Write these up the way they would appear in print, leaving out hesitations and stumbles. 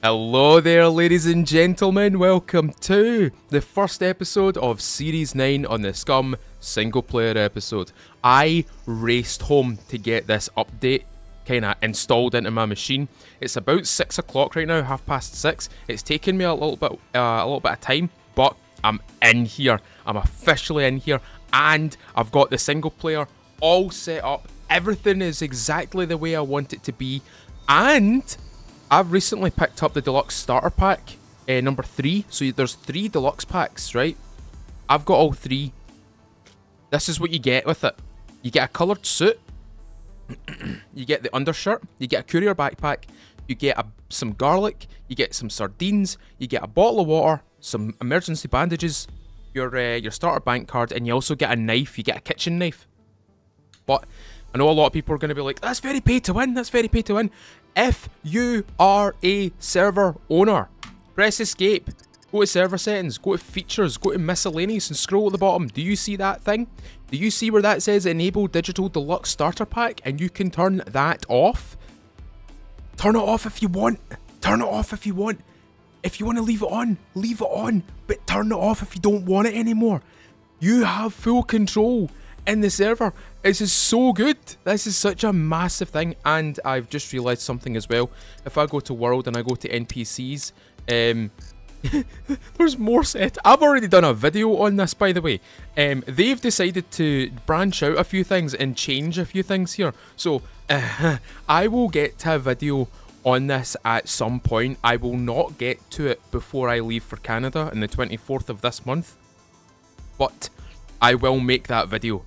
Hello there, ladies and gentlemen. Welcome to the first episode of Series 9 on the SCUM single player episode. I raced home to get this update kind of installed into my machine. It's about 6 o'clock right now, 6:30. It's taken me a little bit of time, but I'm in here. I'm officially in here, and I've got the single player all set up. Everything is exactly the way I want it to be, and I've recently picked up the deluxe starter pack, number 3. So there's 3 deluxe packs, right? I've got all 3. This is what you get with it. You get a coloured suit. You get the undershirt. You get a courier backpack. You get some garlic. You get some sardines. You get a bottle of water. Some emergency bandages. Your starter bank card. And you also get a knife. You get a kitchen knife. But I know a lot of people are going to be like, that's very pay to win. That's very pay to win. If you are a server owner, press escape, go to server settings, go to features, go to miscellaneous and scroll at the bottom. Do you see that thing? Do you see where that says enable digital deluxe starter pack? And you can turn that off. Turn it off if you want. Turn it off if you want. If you want to leave it on, but turn it off if you don't want it anymore. You have full control in the server. This is so good. This is such a massive thing. And I've just realised something as well. If I go to world and I go to NPCs, there's more set. I've already done a video on this, by the way. They've decided to branch out a few things and change a few things here. So I will get to a video on this at some point. I will not get to it before I leave for Canada on the 24th of this month, but I will make that video.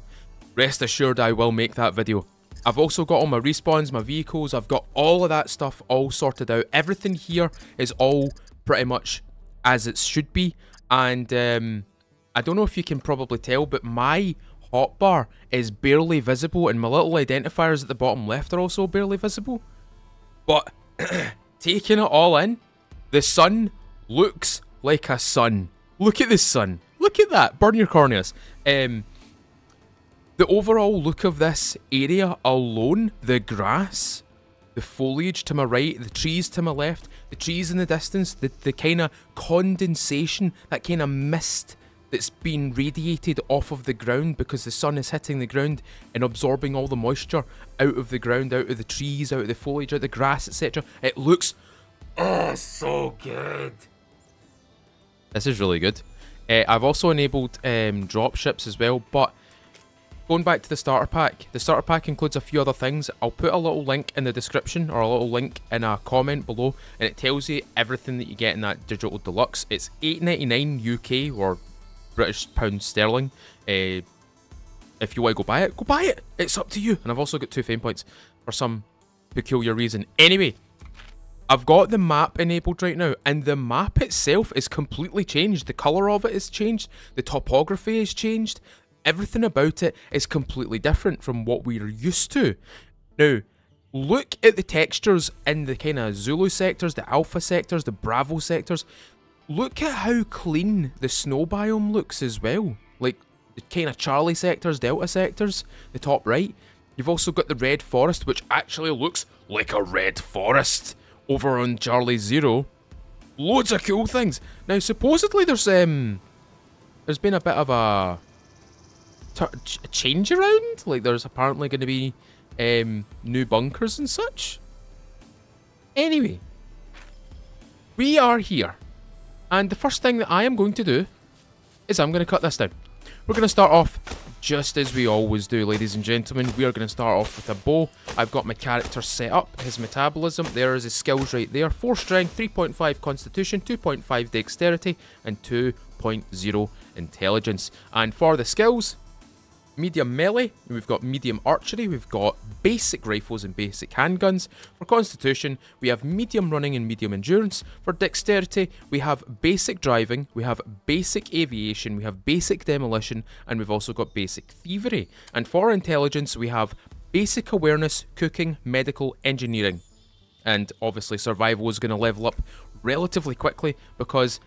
Rest assured, I will make that video. I've also got all my respawns, my vehicles. I've got all of that stuff all sorted out. Everything here is all pretty much as it should be. And I don't know if you can probably tell, but my hotbar is barely visible, and my little identifiers at the bottom left are also barely visible. But taking it all in, the sun looks like a sun. Look at the sun. Look at that. Burn your corneas. The overall look of this area alone, the grass, the foliage to my right, the trees to my left, the trees in the distance, the kind of condensation, that kind of mist that's been radiated off of the ground because the sun is hitting the ground and absorbing all the moisture out of the ground, out of the trees, out of the foliage, out of the grass, etc. It looks, oh, so good. This is really good. I've also enabled drop ships as well, but going back to the starter pack includes a few other things. I'll put a little link in the description, or a little link in a comment below, and it tells you everything that you get in that digital deluxe. It's $8.99 UK or British pounds sterling. If you want to go buy it. It's up to you. And I've also got 2 fame points for some peculiar reason. Anyway, I've got the map enabled right now, and the map itself is completely changed. The colour of it is changed. The topography is changed. Everything about it is completely different from what we're used to. Now, look at the textures in the kind of Zulu sectors, the Alpha sectors, the Bravo sectors. Look at how clean the snow biome looks as well. Like the kind of Charlie sectors, Delta sectors, the top right. You've also got the Red Forest, which actually looks like a red forest over on Charlie 0. Loads of cool things. Now, supposedly there's been a bit of a change around. Like there's apparently going to be new bunkers and such. Anyway, we are here, and the first thing that I am going to do is I'm going to cut this down. We're going to start off just as we always do, ladies and gentlemen. We are going to start off with a bow. I've got my character set up, his metabolism. There is his skills right there. 4 strength, 3.5 constitution, 2.5 dexterity, and 2.0 intelligence. And for the skills, medium melee, we've got medium archery, we've got basic rifles and basic handguns. For constitution, we have medium running and medium endurance. For dexterity, we have basic driving, we have basic aviation, we have basic demolition, and we've also got basic thievery. And for intelligence, we have basic awareness, cooking, medical, engineering. And obviously survival is going to level up relatively quickly, because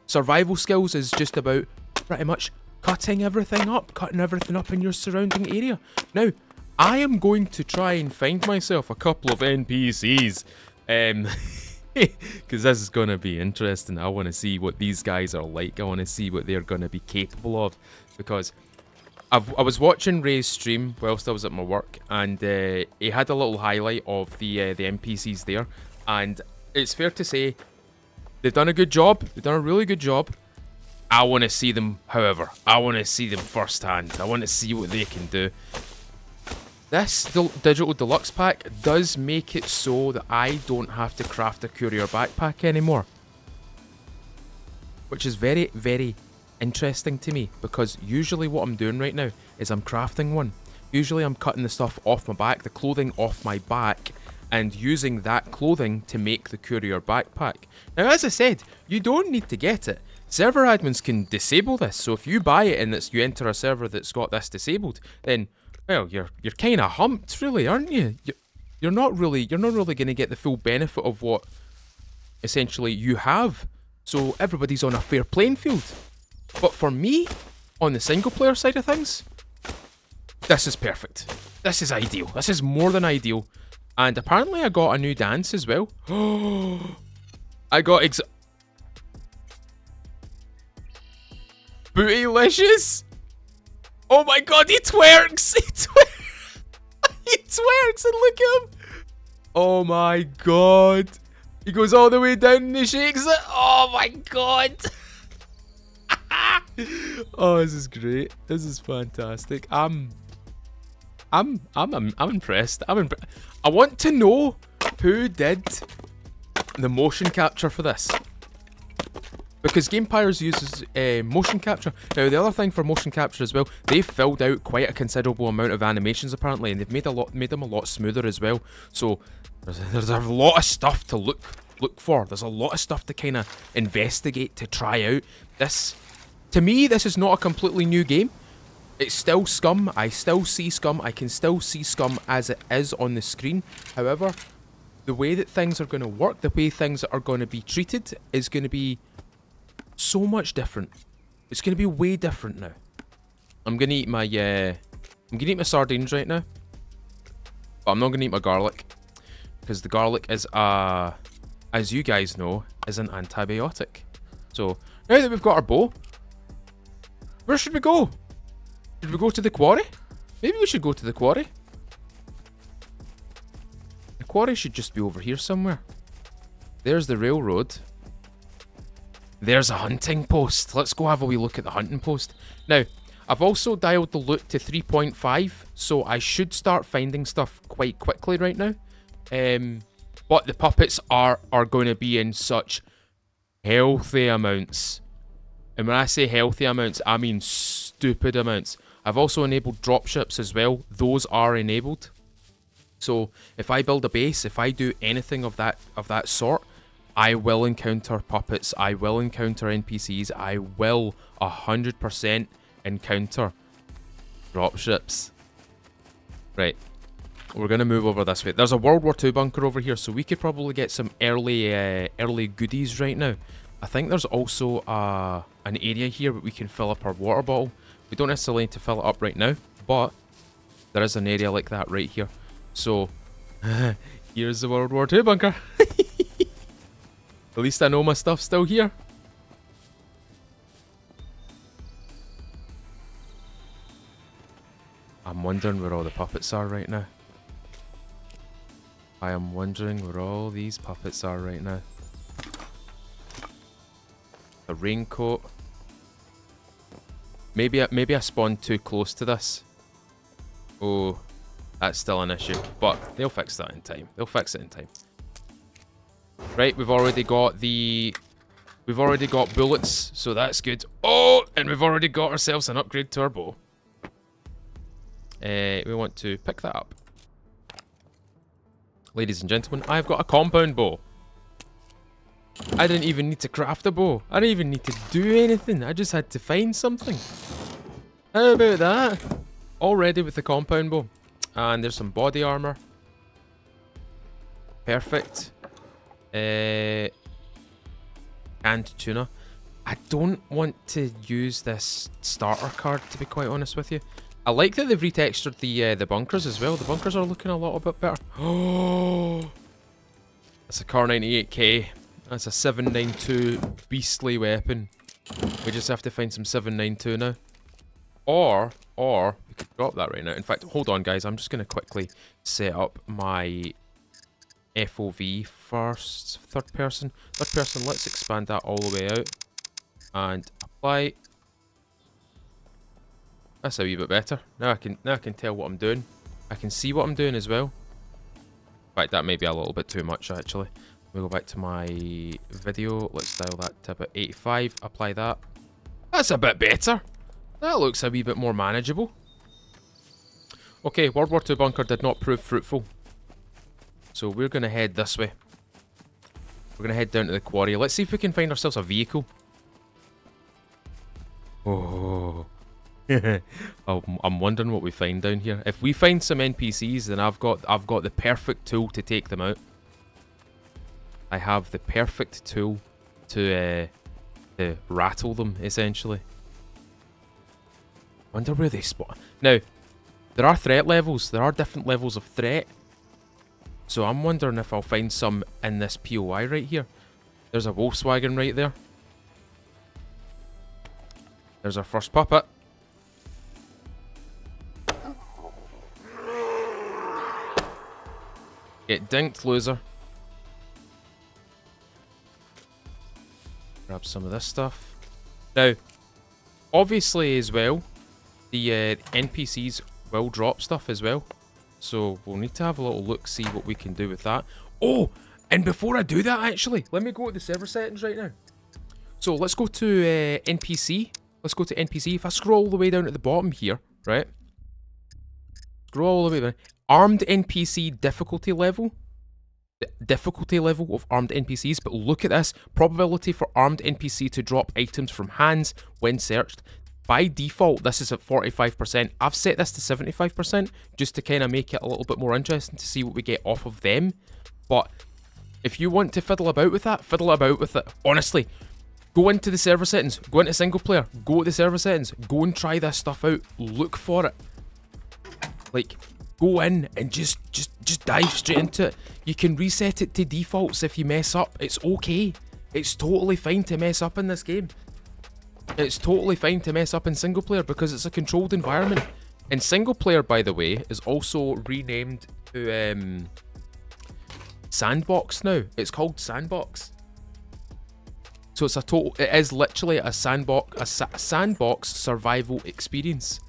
survival skills is just about pretty much cutting everything up in your surrounding area. Now, I am going to try and find myself a couple of NPCs. Because this is going to be interesting. I want to see what these guys are like. I want to see what they're going to be capable of. Because I was watching Ray's stream whilst I was at my work, and he had a little highlight of the NPCs there. And it's fair to say, they've done a good job. They've done a really good job. I want to see them, however. I want to see them firsthand. I want to see what they can do. This Digital Deluxe Pack does make it so that I don't have to craft a courier backpack anymore. Which is very, very interesting to me, because usually what I'm doing right now is I'm crafting one. Usually I'm cutting the stuff off my back, the clothing off my back, and using that clothing to make the courier backpack. Now, as I said, you don't need to get it. Server admins can disable this, so if you buy it and you enter a server that's got this disabled, then, well, you're kind of humped, really, aren't you? You're not really going to get the full benefit of what essentially you have. So everybody's on a fair playing field. But for me, on the single player side of things, this is perfect. This is ideal. This is more than ideal. And apparently I got a new dance as well. I got Bootylicious! Oh my god, he twerks! He twerks! He twerks, and look at him! Oh my god! He goes all the way down and he shakes it! Oh my god! Oh, this is great. This is fantastic. I'm impressed. I want to know who did the motion capture for this. Because Gamepires uses motion capture. Now, the other thing for motion capture as well, they've filled out quite a considerable amount of animations apparently, and they've made them a lot smoother as well. So there's a lot of stuff to look for. There's a lot of stuff to kind of investigate, to try out. This, to me, this is not a completely new game. It's still SCUM. I still see SCUM. I can still see SCUM as it is on the screen. However, the way that things are going to work, the way things are going to be treated, is going to be so much different. It's going to be way different now. I'm going to eat my sardines right now. But I'm not going to eat my garlic, because the garlic is as you guys know, is an antibiotic. So now that we've got our bow, where should we go? Should we go to the quarry? Maybe we should go to the quarry. The quarry should just be over here somewhere. There's the railroad. There's a hunting post. Let's go have a wee look at the hunting post. Now, I've also dialed the loot to 3.5, so I should start finding stuff quite quickly right now. But the puppets are going to be in such healthy amounts. And when I say healthy amounts, I mean stupid amounts. I've also enabled dropships as well. Those are enabled. So if I build a base, if I do anything of that sort, I will encounter puppets, I will encounter NPCs, I will 100% encounter dropships. Right, we're going to move over this way. There's a World War II bunker over here, so we could probably get some early goodies right now. I think there's also an area here where we can fill up our water bottle. We don't necessarily need to fill it up right now, but there is an area like that right here. So, here's the World War II bunker. At least I know my stuff's still here. I'm wondering where all the puppets are right now. I am wondering where all these puppets are right now. A raincoat. Maybe I spawned too close to this. Oh, that's still an issue. But they'll fix that in time. They'll fix it in time. Right, we've already got bullets, so that's good. Oh, and we've already got ourselves an upgrade to our bow. We want to pick that up. Ladies and gentlemen, I've got a compound bow. I didn't even need to craft a bow. I didn't even need to do anything. I just had to find something. How about that? Already with the compound bow. And there's some body armor. Perfect. Canned tuna. I don't want to use this starter card, to be quite honest with you. I like that they've retextured the bunkers as well. The bunkers are looking a little bit better. Oh, That's a Car 98K. That's a 792 beastly weapon. We just have to find some 792 now. Or we could drop that right now. In fact, hold on guys, I'm just going to quickly set up my FOV first. Third person, let's expand that all the way out. And apply. That's a wee bit better. Now I can tell what I'm doing. I can see what I'm doing as well. In fact, that may be a little bit too much actually. We'll go back to my video. Let's dial that to about 85. Apply that. That's a bit better. That looks a wee bit more manageable. Okay, World War II bunker did not prove fruitful. So we're going to head this way. We're going to head down to the quarry. Let's see if we can find ourselves a vehicle. Oh. I'm wondering what we find down here. If we find some NPCs, then I've got the perfect tool to take them out. I have the perfect tool to rattle them, essentially. Wonder where they spawn. Now, there are threat levels. There are different levels of threat. So I'm wondering if I'll find some in this POI right here. There's a Volkswagen right there. There's our first puppet. Get dinked, loser. Grab some of this stuff. Now, obviously as well, the NPCs will drop stuff as well. So we'll need to have a little look, see what we can do with that. Oh, and before I do that actually, let me go to the server settings right now. So let's go to NPC. Let's go to NPC. If I scroll all the way down at the bottom here, right? Scroll all the way down. Armed NPC difficulty level. The difficulty level of armed NPCs. But look at this. Probability for armed NPC to drop items from hands when searched. By default, this is at 45%. I've set this to 75% just to kind of make it a little bit more interesting to see what we get off of them. But if you want to fiddle about with that, fiddle about with it. Honestly, go into the server settings. Go into single player. Go to the server settings. Go and try this stuff out. Look for it. Like, go in and just dive straight into it. You can reset it to defaults if you mess up. It's okay. It's totally fine to mess up in this game. It's totally fine to mess up in single player because it's a controlled environment. And single player, by the way, is also renamed to Sandbox now. It's called Sandbox. So it's it is literally a sandbox survival experience.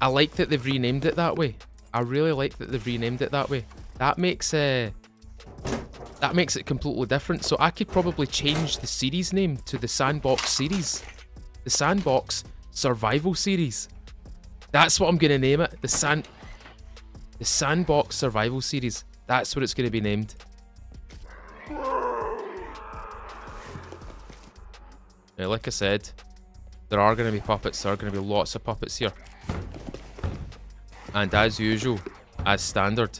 I like that they've renamed it that way. I really like that they've renamed it that way. That makes it completely different. So I could probably change the series name to the Sandbox series. The Sandbox Survival series. That's what I'm going to name it. The Sandbox Survival series. That's what it's going to be named. Now, like I said, there are going to be puppets. There are going to be lots of puppets here. And as usual, as standard,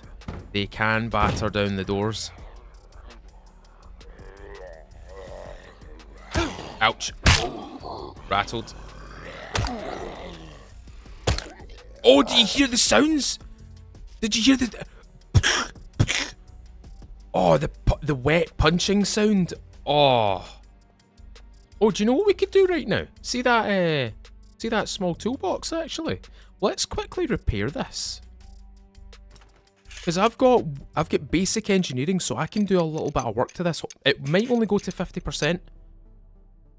they can batter down the doors. Ouch. Rattled. Oh, do you hear the sounds? Did you hear the... Oh, the wet punching sound. Oh. Oh, do you know what we could do right now? See that small toolbox, actually? Let's quickly repair this. Because I've got basic engineering, so I can do a little bit of work to this. It might only go to 50%.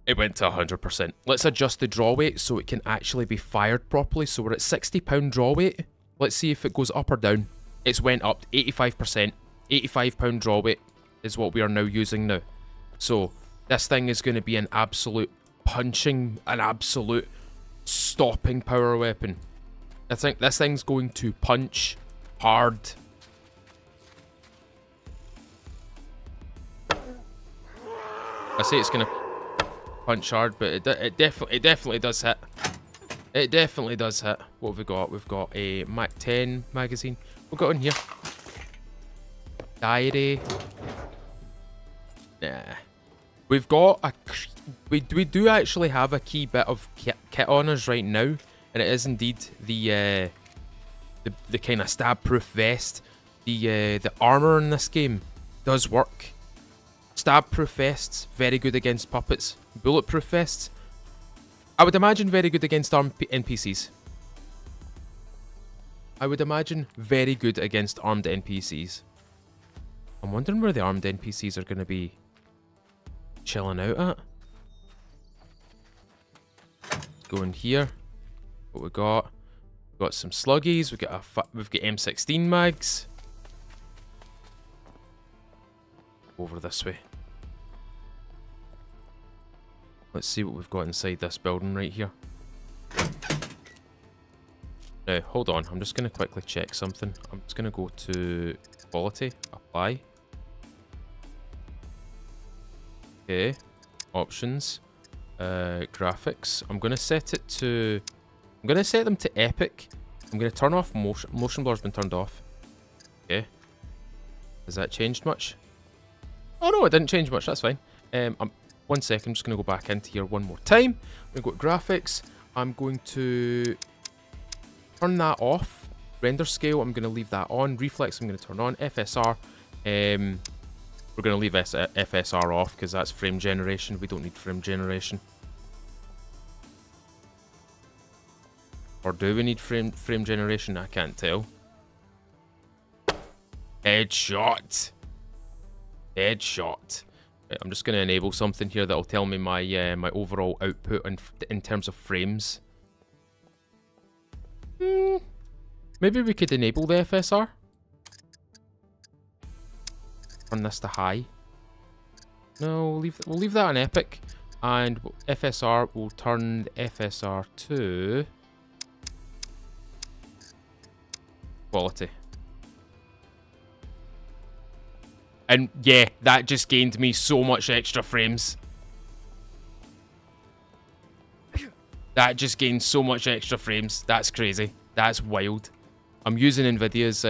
It went to 100%. Let's adjust the draw weight so it can actually be fired properly. So we're at £60 draw weight. Let's see if it goes up or down. It's went up 85%. £85 draw weight is what we are now using now. So this thing is going to be an absolute punching, an absolute stopping power weapon. I think this thing's going to punch hard. I say it's going to punch hard, but it definitely does hit. It definitely does hit. What have we got? We've got a Mac 10 magazine. We've got in here. Diary. Nah. We've got a... We do actually have a key bit of kit on us right now. And it is indeed the kind of stab-proof vest. The armor in this game does work. Stab-proof vests, very good against puppets. Bulletproof vests, I would imagine very good against armed NPCs. I would imagine very good against armed NPCs. I'm wondering where the armed NPCs are going to be chilling out at. Let's go in here. What we got? We've got some sluggies. We've got M16 mags. Over this way. Let's see what we've got inside this building right here. Now, hold on. I'm just going to quickly check something. I'm just going to go to quality, apply. Okay, options, graphics. I'm going to set it to... I'm going to set them to epic. I'm going to turn off motion. Motion blur's been turned off. Okay. Has that changed much? Oh no, it didn't change much. That's fine. 1 second. I'm just going to go back into here one more time. I'm going to go to graphics. I'm going to turn that off. Render scale, I'm going to leave that on. Reflex, I'm going to turn on. FSR, we're going to leave FSR off because that's frame generation. We don't need frame generation. Or do we need frame generation? I can't tell. Headshot. Headshot. Right, I'm just going to enable something here that'll tell me my my overall output in terms of frames. Maybe we could enable the FSR. Turn this to high. No, we'll leave that on epic, and FSR will turn the FSR to quality. And yeah, that just gained me so much extra frames. That just gained so much extra frames. That's crazy. That's wild. I'm using Nvidia's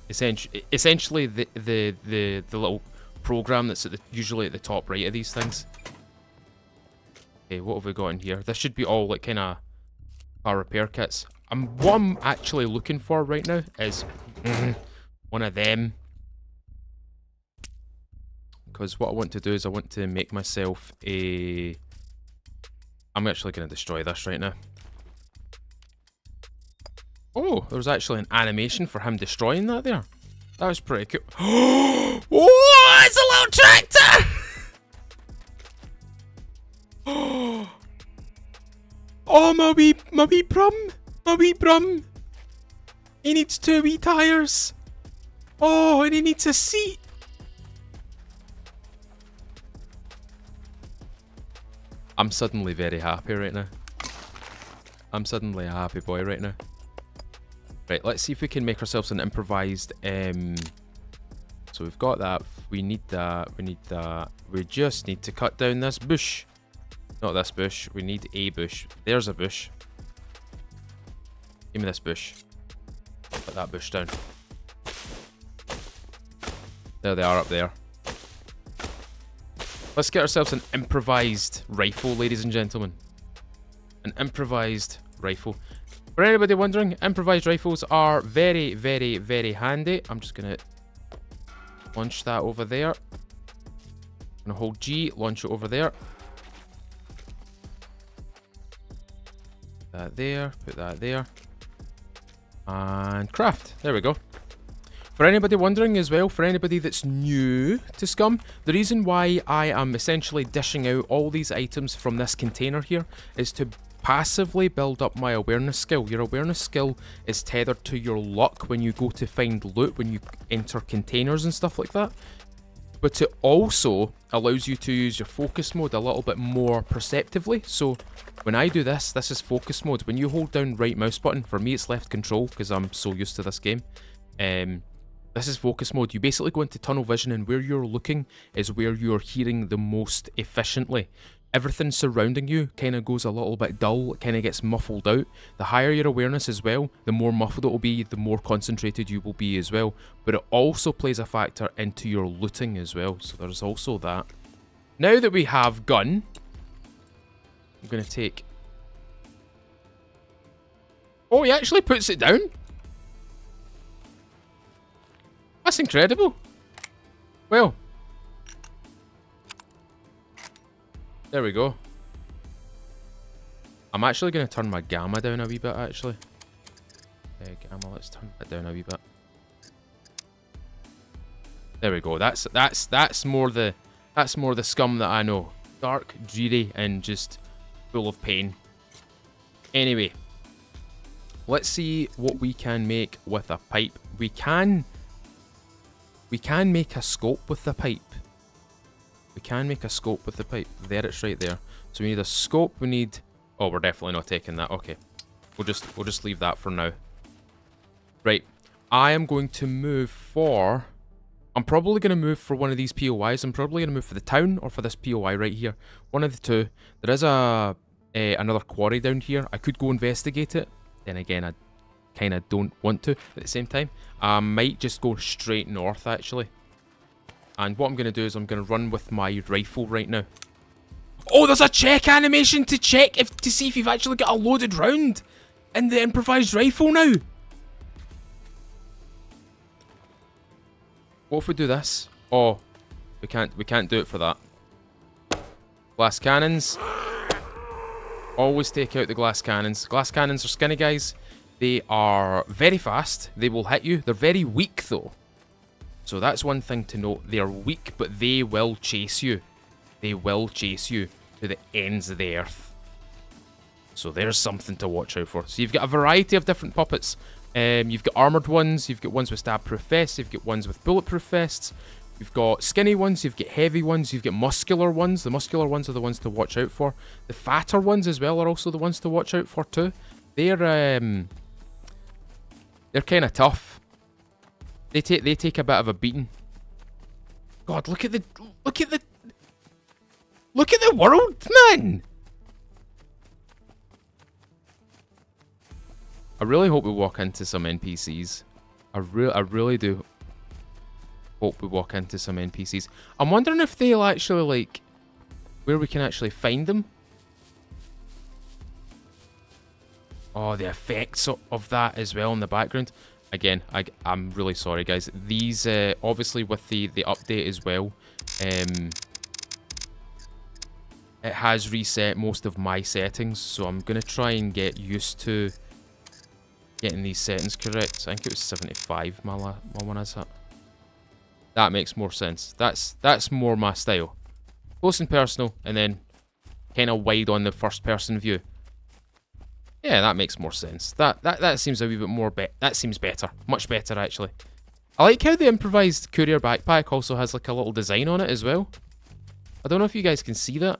essentially the little program that's usually at the top right of these things. Okay, what have we got in here? This should be all like kind of car repair kits. What I'm actually looking for right now is one of them. Because what I want to do is I want to make myself a... I'm actually going to destroy this right now. Oh, there was actually an animation for him destroying that there. That was pretty cool. Oh, it's a little tractor! Oh, my wee brum. He needs 2 wee tires. Oh, and he needs a seat. I'm suddenly very happy right now. I'm suddenly a happy boy right now. Right, let's see if we can make ourselves an improvised... So we've got that. We need that. We need that. We just need to cut down this bush. Not this bush. We need a bush. There's a bush. Give me this bush. Put that bush down. There they are up there. Let's get ourselves an improvised rifle, ladies and gentlemen. An improvised rifle. For anybody wondering, improvised rifles are very, very, very handy. I'm just going to launch that over there. I'm going to hold G, launch it over there. That there, put that there. And craft. There we go. For anybody wondering as well, for anybody that's new to SCUM, the reason why I am essentially dishing out all these items from this container here is to passively build up my awareness skill. Your awareness skill is tethered to your luck when you go to find loot, when you enter containers and stuff like that. But it also allows you to use your focus mode a little bit more perceptively. So when I do this, this is focus mode. When you hold down right mouse button, for me it's left control because I'm so used to this game. This is focus mode. You basically go into tunnel vision, and where you're looking is where you're hearing the most efficiently. Everything surrounding you kind of goes a little bit dull, it kind of gets muffled out. The higher your awareness as well, the more muffled it will be, the more concentrated you will be as well. But it also plays a factor into your looting as well, so there's also that. Now that we have gun, I'm going to take... Oh, he actually puts it down? That's incredible. Well. There we go. I'm actually going to turn my gamma down a wee bit, actually. Gamma, let's turn that down a wee bit. There we go. That's more the scum that I know. Dark, dreary, and just full of pain. Anyway, let's see what we can make with a pipe. We can make a scope with the pipe. We can make a scope with the pipe. There, it's right there. So we need a scope. We need. Oh, we're definitely not taking that. Okay, we'll just leave that for now. Right, I am going to move for. I'm probably going to move for one of these POIs. I'm probably going to move for the town or for this POI right here. One of the two. There is another quarry down here. I could go investigate it. Then again, I kind of don't want to at the same time. I might just go straight north, actually. And what I'm going to do is I'm going to run with my rifle right now. Oh, there's a check animation to check to see if you've actually got a loaded round in the improvised rifle now. What if we do this? Oh, we can't do it for that. Glass cannons. Always take out the glass cannons. Glass cannons are skinny guys. They are very fast. They will hit you. They're very weak though. So that's one thing to note. They are weak, but they will chase you. They will chase you to the ends of the earth. So there's something to watch out for. So you've got a variety of different puppets. You've got armoured ones, you've got ones with stab-proof vests, you've got ones with bulletproof vests, you've got skinny ones, you've got heavy ones, you've got muscular ones. The muscular ones are the ones to watch out for. The fatter ones as well are also the ones to watch out for too. They're kind of tough. They take a bit of a beating. God, look at the world, man! I really hope we walk into some NPCs. I really do hope we walk into some NPCs. I'm wondering if they'll actually, like, where we can actually find them. Oh, the effects of that as well in the background. Again, I'm really sorry, guys. These, obviously with the update as well, it has reset most of my settings, so I'm going to try and get used to getting these settings correct. I think it was 75 my one is at. That makes more sense. That's more my style. Close and personal, and then kind of wide on the first person view. Yeah, that makes more sense. That seems a wee bit more that seems better. Much better actually. I like how the improvised courier backpack also has like a little design on it as well. I don't know if you guys can see that.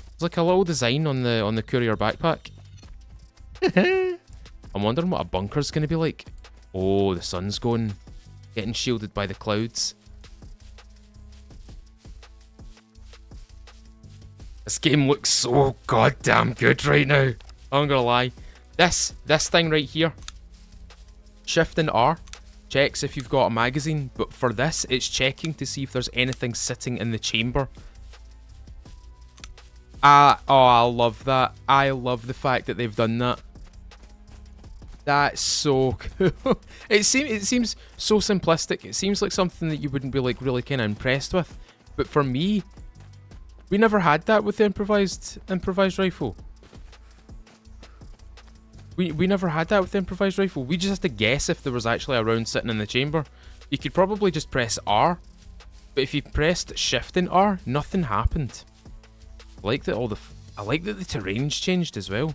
There's like a little design on the courier backpack. I'm wondering what a bunker's going to be like. Oh, the sun's getting shielded by the clouds. This game looks so goddamn good right now. I'm gonna lie. This thing right here, Shift and R, checks if you've got a magazine, but for this, it's checking to see if there's anything sitting in the chamber. Oh, I love that. I love the fact that they've done that. That's so cool. It seems so simplistic. It seems like something that you wouldn't be like really kind of impressed with. But for me, we never had that with the improvised rifle. We never had that with the improvised rifle. We just had to guess if there was actually a round sitting in the chamber. You could probably just press R, but if you pressed Shift and R, nothing happened. I like that the terrain's changed as well.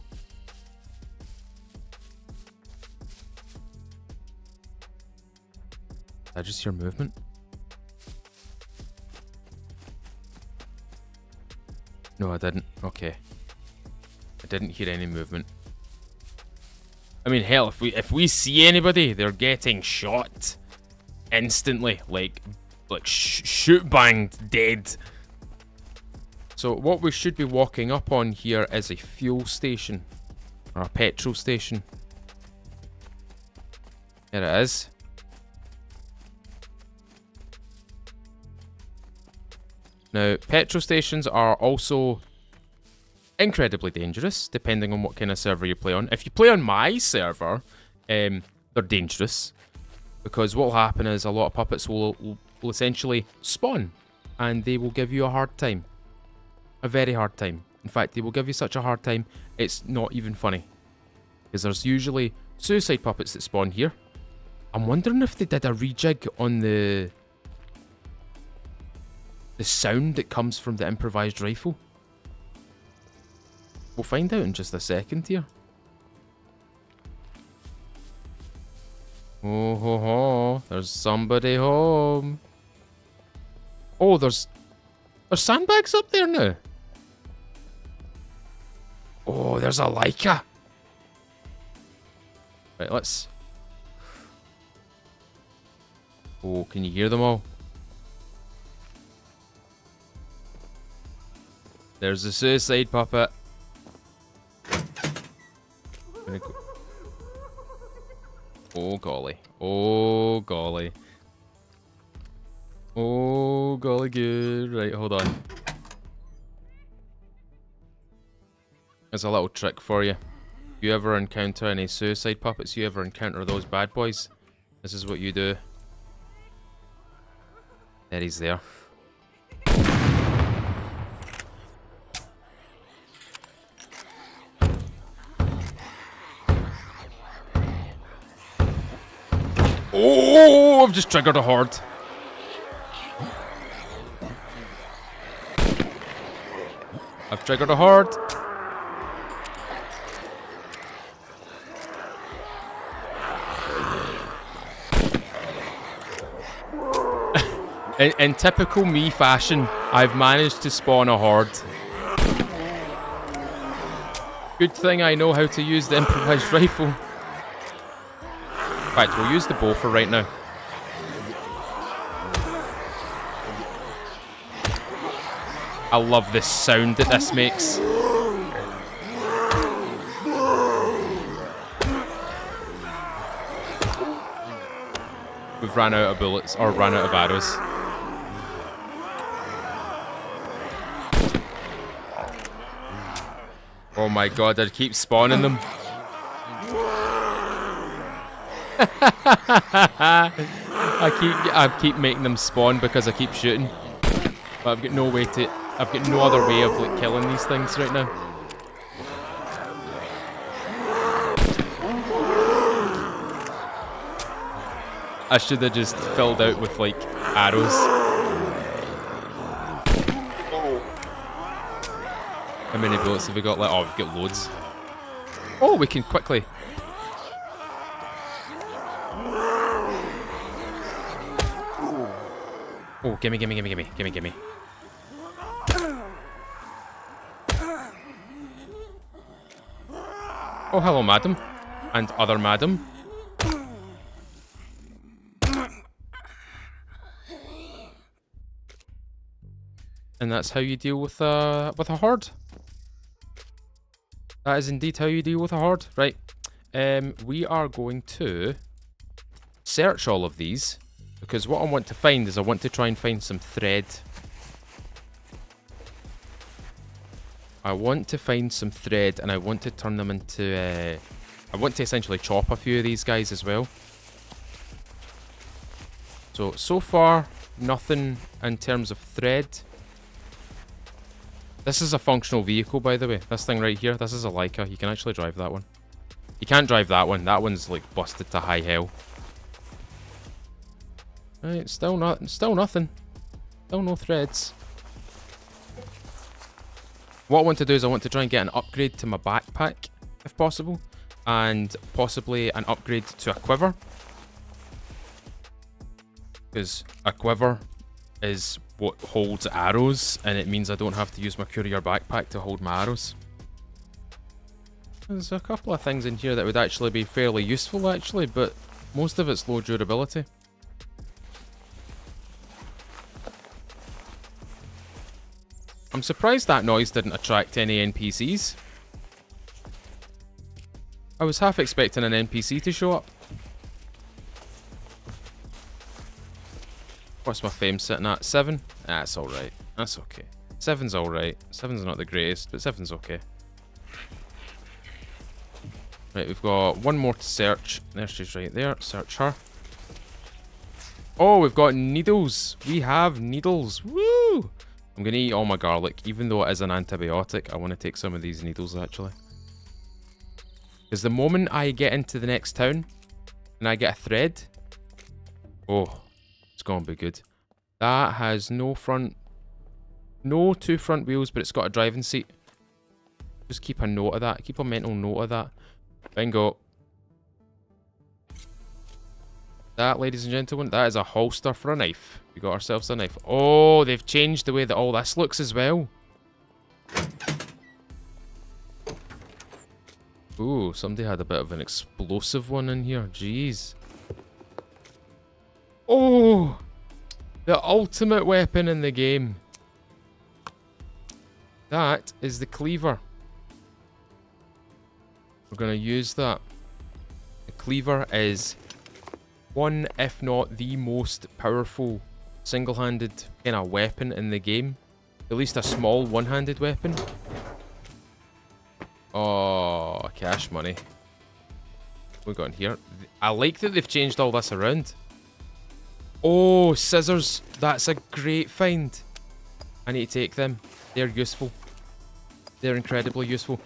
Is that just your movement? No, I didn't. Okay. I didn't hear any movement. I mean, hell, if we see anybody, they're getting shot instantly, like shoot banged, dead. So what we should be walking up on here is a fuel station or a petrol station. There it is. Now, petrol stations are also incredibly dangerous, depending on what kind of server you play on. If you play on my server, they're dangerous, because what will happen is a lot of puppets will will essentially spawn, and they will give you a hard time. A very hard time. In fact, they will give you such a hard time, it's not even funny. Because there's usually suicide puppets that spawn here. I'm wondering if they did a rejig on the sound that comes from the improvised rifle. We'll find out in just a second here. Oh ho ho, there's somebody home. Oh, there's sandbags up there now. Oh, there's a Leica. Right, let's... Oh, can you hear them all? There's a suicide puppet. Go. Oh golly. Oh golly. Oh golly good. Right, hold on. There's a little trick for you. If you ever encounter any suicide puppets, you ever encounter those bad boys, this is what you do. There he's there. Oh, I've just triggered a horde. I've triggered a horde. In typical me fashion, I've managed to spawn a horde. Good thing I know how to use the improvised rifle. In fact, we'll use the bow for right now. I love this sound that this makes. We've ran out of bullets, or ran out of arrows. Oh my god, I keep spawning them. I keep making them spawn because I keep shooting. But I've got no other way of like killing these things right now. I should have just filled out with like arrows. How many bullets have we got left? Oh, we've got loads. Oh, we can quickly. Oh, gimme. Oh, hello, madam. And other madam. And that's how you deal with a horde. That is indeed how you deal with a horde. Right. We are going to search all of these, because what I want to find is I want to try and find some thread. I want to find some thread, and I want to turn them into... I want to essentially chop a few of these guys as well. So far, nothing in terms of thread. This is a functional vehicle, by the way. This thing right here, this is a Leica. You can actually drive that one. You can't drive that one. That one's like busted to high hell. Right, still nothing. Still no threads. What I want to do is I want to try and get an upgrade to my backpack, if possible. And possibly an upgrade to a quiver. Because a quiver is what holds arrows, and it means I don't have to use my courier backpack to hold my arrows. There's a couple of things in here that would actually be fairly useful, actually, but most of it's low durability. I'm surprised that noise didn't attract any NPCs. I was half expecting an NPC to show up. What's my fame sitting at? 7? That's alright. That's okay. 7's alright. 7's not the greatest, but 7's okay. Right, we've got one more to search. There she's right there. Search her. Oh, we've got needles. We have needles. Woo! I'm going to eat all my garlic. Even though it is an antibiotic, I want to take some of these needles, actually. Because the moment I get into the next town, and I get a thread... Oh, it's going to be good. That has no two front wheels, but it's got a driving seat. Just keep a note of that. Keep a mental note of that. Bingo. That, ladies and gentlemen, that is a holster for a knife. We got ourselves a knife. Oh, they've changed the way that all this looks as well. Ooh, somebody had a bit of an explosive one in here. Jeez. Oh, the ultimate weapon in the game. That is the cleaver. We're going to use that. The cleaver is one, if not the most powerful single-handed kind of weapon in the game. At least a small one-handed weapon. Oh, cash money. What we got in here? I like that they've changed all this around. Oh, scissors. That's a great find. I need to take them. They're useful. They're incredibly useful.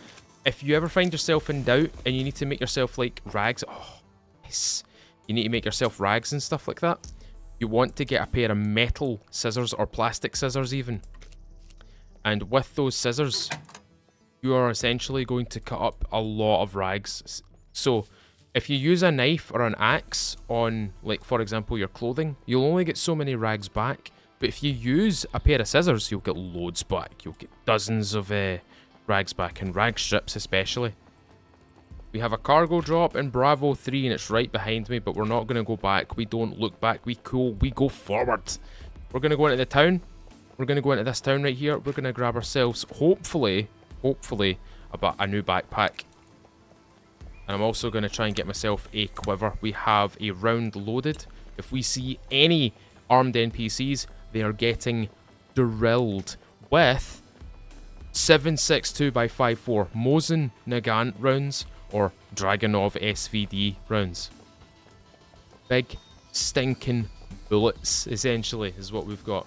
If you ever find yourself in doubt and you need to make yourself like rags. Oh, yes. You need to make yourself rags and stuff like that. You want to get a pair of metal scissors or plastic scissors even. And with those scissors, you are essentially going to cut up a lot of rags. So if you use a knife or an axe on, like, for example, your clothing, you'll only get so many rags back. But if you use a pair of scissors, you'll get loads back. You'll get dozens of rags back, and rag strips especially. We have a cargo drop in Bravo 3 and it's right behind me, but we're not going to go back. We don't look back. We go forward. We're going to go into the town. We're going to go into this town right here. We're going to grab ourselves, hopefully, a new backpack. And I'm also going to try and get myself a quiver. We have a round loaded. If we see any armed NPCs, they are getting drilled with 7.62x54 Mosin Nagant rounds or Dragunov SVD rounds. Big stinking bullets, essentially, is what we've got.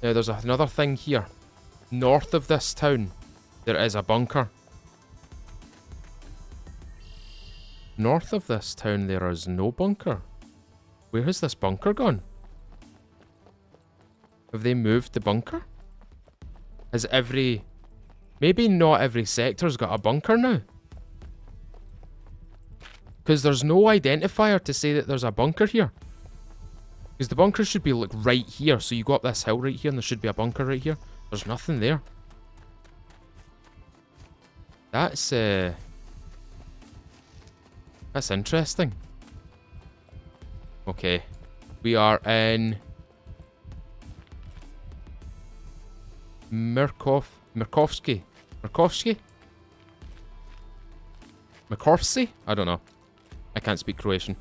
Now, there's another thing here. North of this town, there is a bunker. North of this town, there is no bunker. Where has this bunker gone? Have they moved the bunker? Has every... Maybe not every sector's got a bunker now. Because there's no identifier to say that there's a bunker here. Because the bunker should be like right here. So you go up this hill right here and there should be a bunker right here. There's nothing there. That's interesting. Okay. We are in Murkowski? I don't know. I can't speak Croatian.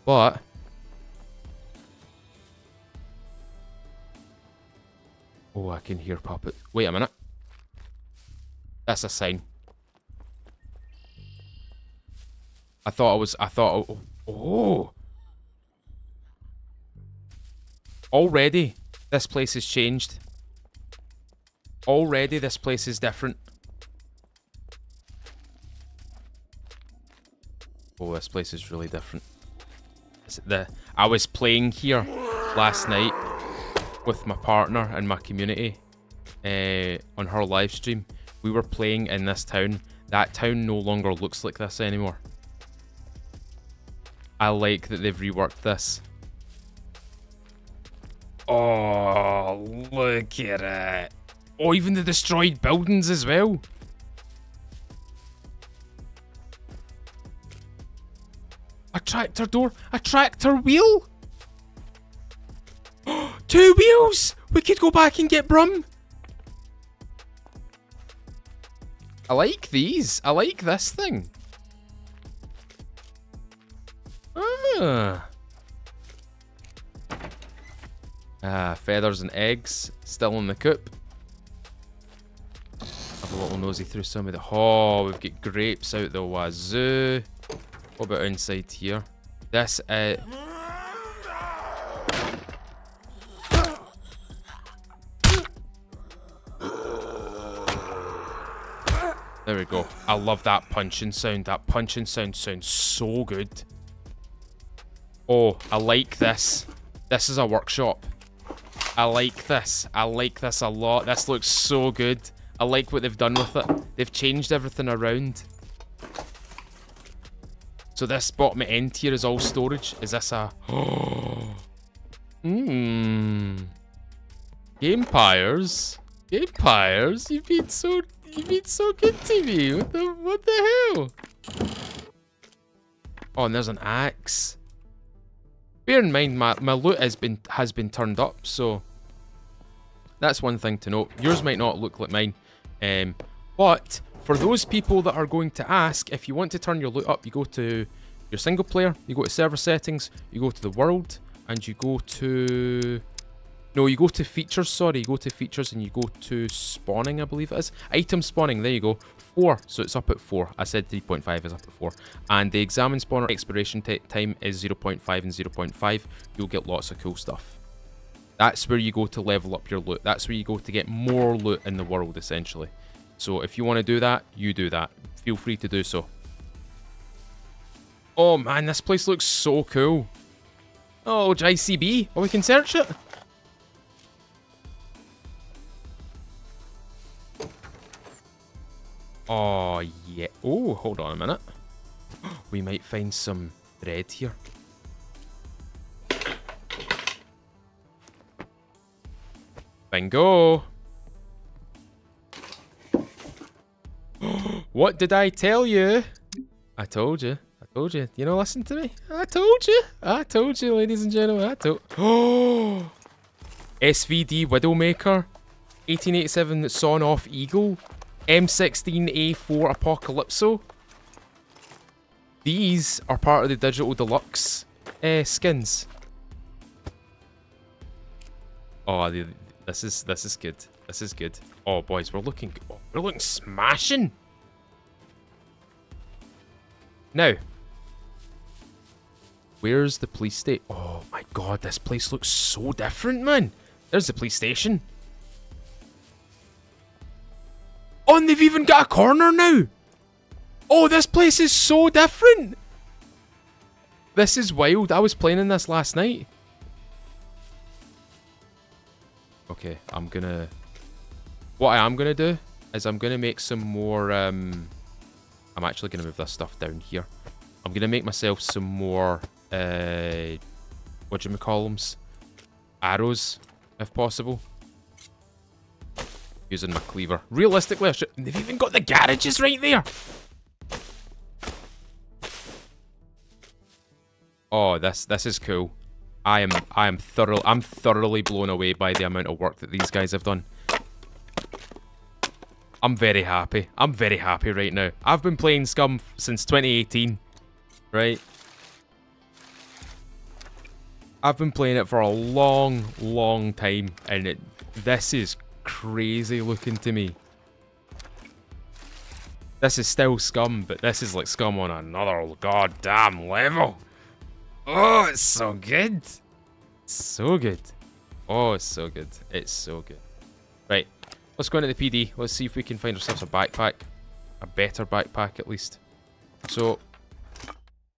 But oh, I can hear puppet. Wait a minute. That's a sign. Oh. Already, this place has changed. Already, this place is different. Oh, this place is really different. I was playing here last night with my partner and my community on her live stream. We were playing in this town. That town no longer looks like this anymore. I like that they've reworked this. Oh, look at it. Oh, even the destroyed buildings as well. A tractor door, a tractor wheel. 2 wheels. We could go back and get Brum. I like these. I like this thing. Feathers and eggs still in the coop. Have a little nosy through some of the... Oh, we've got grapes out the wazoo. What about inside here? This, there we go. I love that punching sound. That punching sound sounds so good. Oh, I like this. This is a workshop. I like this. I like this a lot. This looks so good. I like what they've done with it. They've changed everything around. So this bottom end here is all storage. Is this a... Gamepires? Gamepires? You've been so good to me. What the hell? Oh, and there's an axe. Bear in mind, my loot has been turned up, so that's one thing to note. Yours might not look like mine, but for those people that are going to ask, if you want to turn your loot up, you go to your single player, you go to server settings, you go to the world, and you go to... No, you go to features, sorry. You go to features and you go to spawning, I believe it is. Item spawning, there you go. 4, so it's up at 4. I said 3.5 is up at 4. And the examine spawner expiration time is 0.5 and 0.5. You'll get lots of cool stuff. That's where you go to level up your loot. That's where you go to get more loot in the world, essentially. So if you want to do that, you do that. Feel free to do so. Oh man, this place looks so cool. Oh, ICB. Oh, we can search it. Oh, yeah. Oh, hold on a minute. We might find some bread here. Bingo. What did I tell you? I told you. I told you. You know, listen to me. I told you. I told you, ladies and gentlemen. I told... Oh! SVD Widowmaker. 1887 Sawn-Off Eagle. M16A4 Apocalypso. These are part of the Digital Deluxe skins. Oh, this is good. This is good. Oh, boys, we're looking smashing. Now, where's the police station? Oh my god, this place looks so different, man. There's the police station. Oh, and they've even got a corner now. Oh, this place is so different. This is wild. I was playing in this last night. Okay, what I am gonna do is I'm gonna make some more, I'm actually gonna move this stuff down here. I'm gonna make myself some more, whatchamacallums? Arrows, if possible. Using my cleaver. Realistically, they've even got the garages right there. Oh, this is cool. I'm thoroughly blown away by the amount of work that these guys have done. I'm very happy. I'm very happy right now. I've been playing Scum since 2018, right? I've been playing it for a long, long time, and this is crazy looking to me. This is still Scum, but this is like Scum on another goddamn level. Oh, it's so good. So good. Oh, it's so good. It's so good. Right, let's go into the PD. Let's see if we can find ourselves a backpack. A better backpack, at least. So,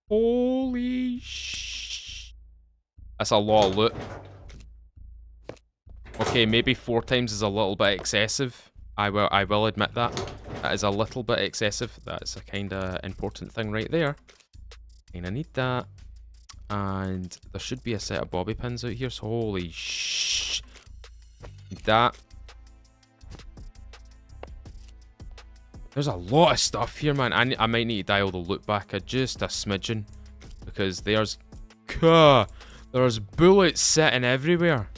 holy sh... That's a lot of loot. Okay, maybe 4 times is a little bit excessive. I will admit that. That is a little bit excessive. That's a kind of important thing right there. And I need that. And there should be a set of bobby pins out here. So holy sh... Need that. There's a lot of stuff here, man. I might need to dial the loot back just a smidgen. Because there's bullets sitting everywhere.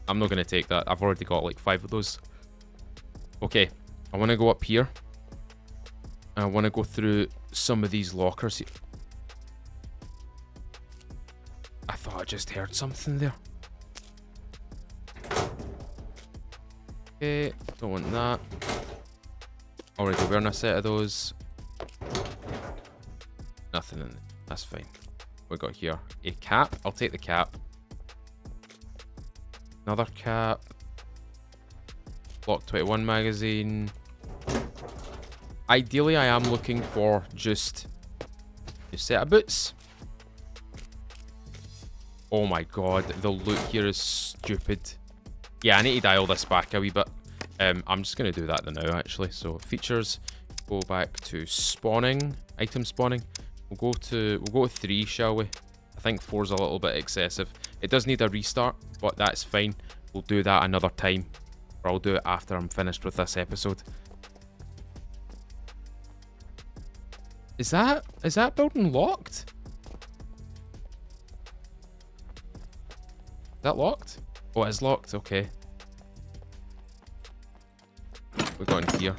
I'm not going to take that. I've already got like 5 of those. Okay, I want to go up here. I want to go through some of these lockers here. I thought I just heard something there. Okay, don't want that. Already wearing a set of those. Nothing in it. That's fine. We got here a cap. I'll take the cap. Another cap. Block 21 magazine. Ideally, I am looking for just a set of boots. Oh my god, the loot here is stupid. Yeah, I need to dial this back a wee bit. I'm just going to do that now, actually. So, features. Go back to spawning. Item spawning. We'll go to 3, shall we? I think 4's a little bit excessive. It does need a restart, but that's fine. We'll do that another time. Or I'll do it after I'm finished with this episode. Is that building locked? Is that locked? Oh, it is locked. Okay. We got in here.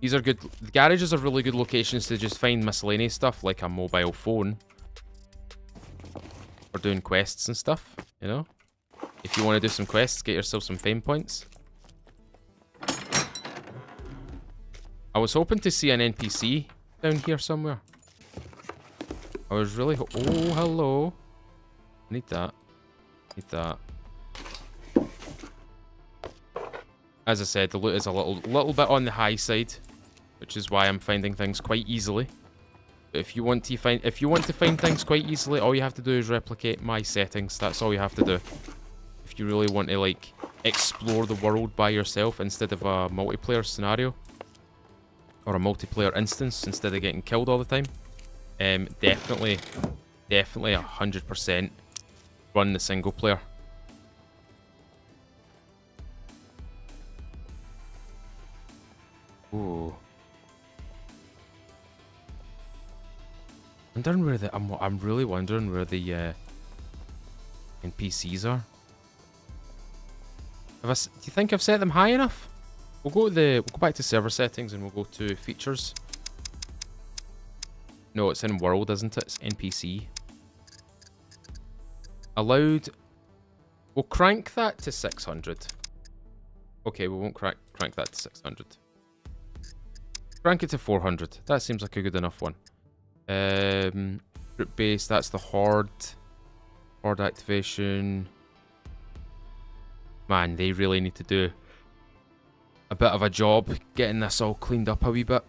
These are good. The garages are really good locations to just find miscellaneous stuff, like a mobile phone. Or doing quests and stuff, you know? If you want to do some quests, get yourself some fame points. I was hoping to see an NPC down here somewhere. I was really oh, hello. Need that. Need that. As I said, the loot is a little bit on the high side, which is why I'm finding things quite easily. But if you want to find things quite easily, all you have to do is replicate my settings. That's all you have to do. If you really want to like explore the world by yourself instead of a multiplayer scenario or a multiplayer instance instead of getting killed all the time, definitely 100% run the single player. Ooh. Wondering where the I'm really wondering where the NPCs are. Do you think I've set them high enough? We'll go back to server settings and we'll go to features. No, it's in world, isn't it? It's NPC. Allowed. We'll crank that to 600. Okay, we won't crank that to 600. Crank it to 400. That seems like a good enough one. Group base, that's the horde. Horde activation. Man, they really need to do a bit of a job getting this all cleaned up a wee bit.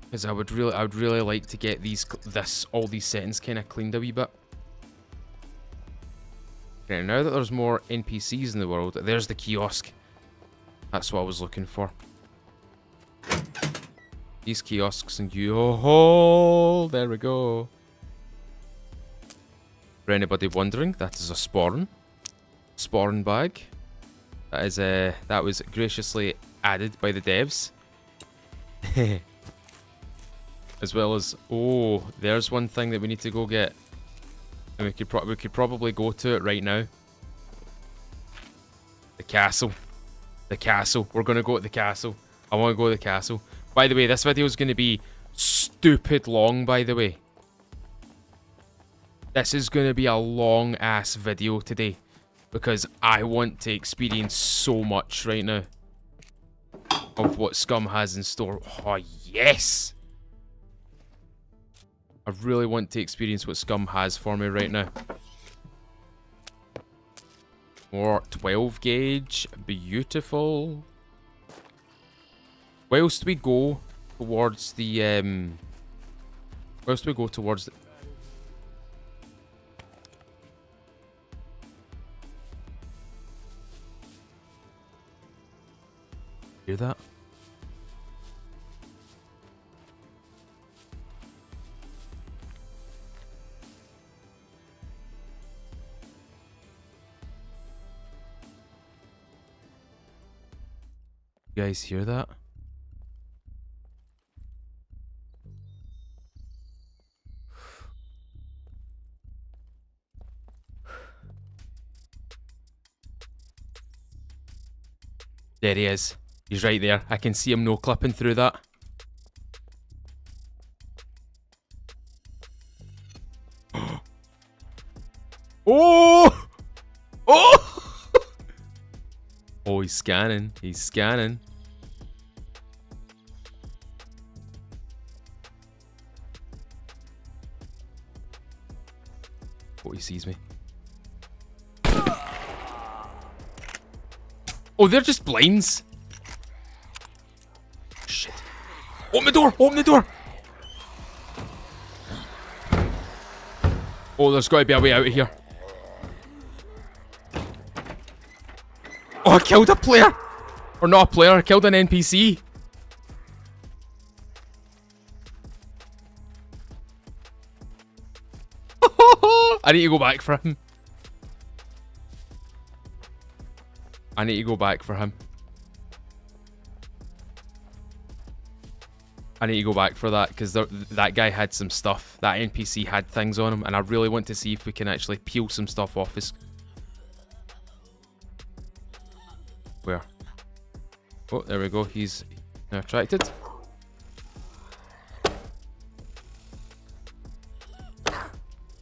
Because I would really like to get all these settings kind of cleaned a wee bit. Okay, now that there's more NPCs in the world, there's the kiosk. That's what I was looking for. These kiosks and oh, there we go. For anybody wondering, that is a sporran bag. That was graciously added by the devs. As well as, oh, there's one thing that we need to go get. And we could probably go to it right now. The castle. The castle. We're gonna go to the castle. I want to go to the castle. By the way, this video is going to be stupid long, by the way. This is going to be a long-ass video today. Because I want to experience so much right now. Of what Scum has in store. Oh, yes! I really want to experience what Scum has for me right now. More 12 gauge. Beautiful. Whilst we go towards the hear that? You guys hear that? There he is. He's right there. I can see him no clipping through that. Oh! Oh! Oh, he's scanning. He's scanning. Oh, he sees me. Oh, they're just blinds. Shit. Open the door! Open the door! Oh, there's got to be a way out of here. Oh, I killed a player! Or not a player, I killed an NPC. I need to go back for him. I need to go back for him. I need to go back for that, because that guy had some stuff. That NPC had things on him, and I really want to see if we can actually peel some stuff off his... Where? Oh, there we go. He's now attracted.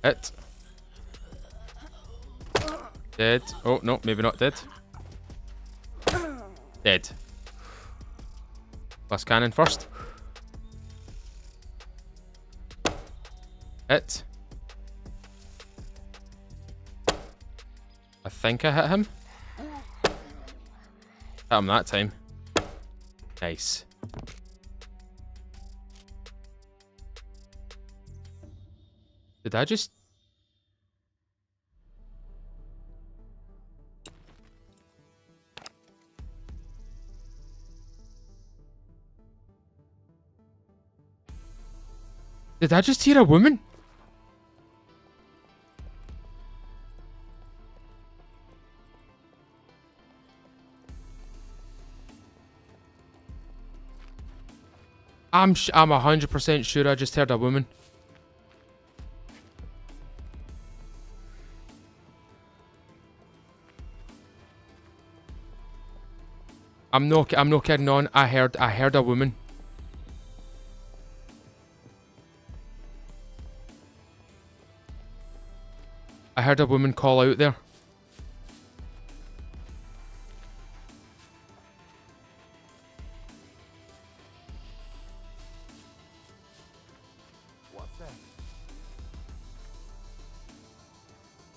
Hit. Dead. Oh, no, maybe not dead. Dead. Glass cannon first. Hit. I think I hit him. Hit him that time. Nice. Did I just... Did I just hear a woman? I'm 100% sure I just heard a woman. I'm no kidding on. I heard a woman. I heard a woman call out there. What's that?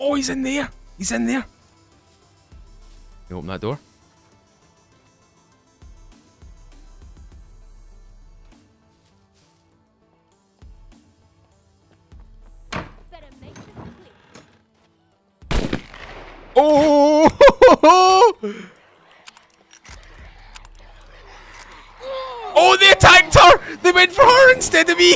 Oh, he's in there. He's in there. You open that door. Oh! Oh, they attacked her! They went for her instead of me!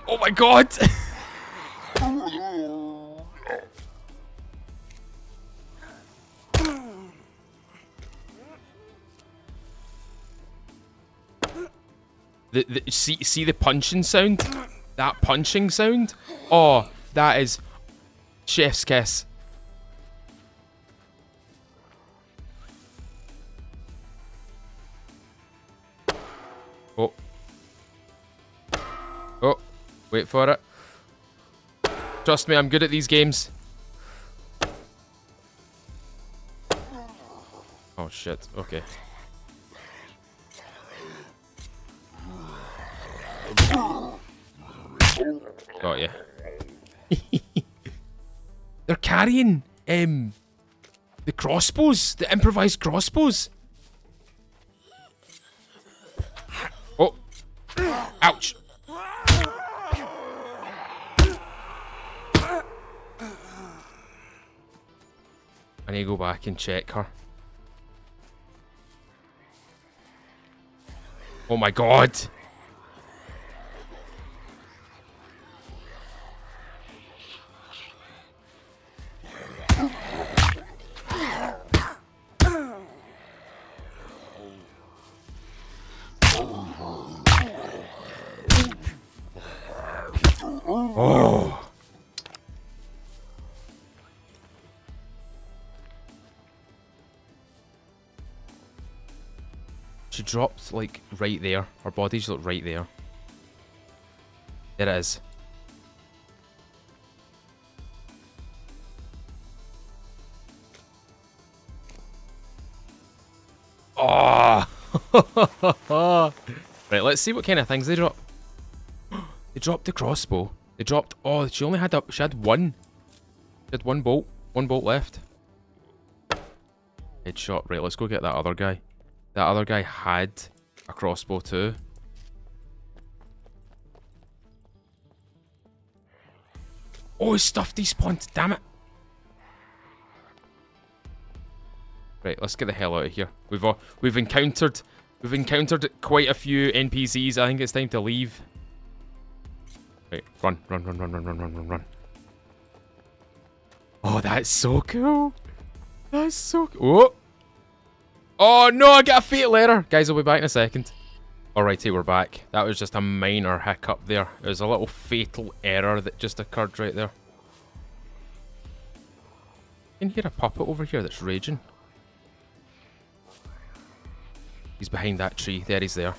Oh my god! See the punching sound? That punching sound? Oh, that is chef's kiss. Oh. Oh, wait for it. Trust me, I'm good at these games. Oh shit, okay. Got ya. They're carrying the crossbows, the improvised crossbows. Oh, ouch. I need to go back and check her. Oh my god. Oh. She dropped like right there. Her body's like right there. There it is. Oh! Right, let's see what kind of things they drop. They dropped the crossbow. They dropped... Oh, she only had she had one. She had one bolt. One bolt left. Headshot. Right, let's go get that other guy. That other guy had a crossbow too. Oh, his stuff despawned. Damn it. Right, let's get the hell out of here. We've encountered quite a few NPCs. I think it's time to leave. Right, run. Oh, that's so cool. That's so cool. Oh no, I got a fatal error. Guys, I'll be back in a second. Alrighty, we're back. That was just a minor hiccup there. It was a little fatal error that just occurred right there. I can hear a puppet over here that's raging. He's behind that tree. There, he's there.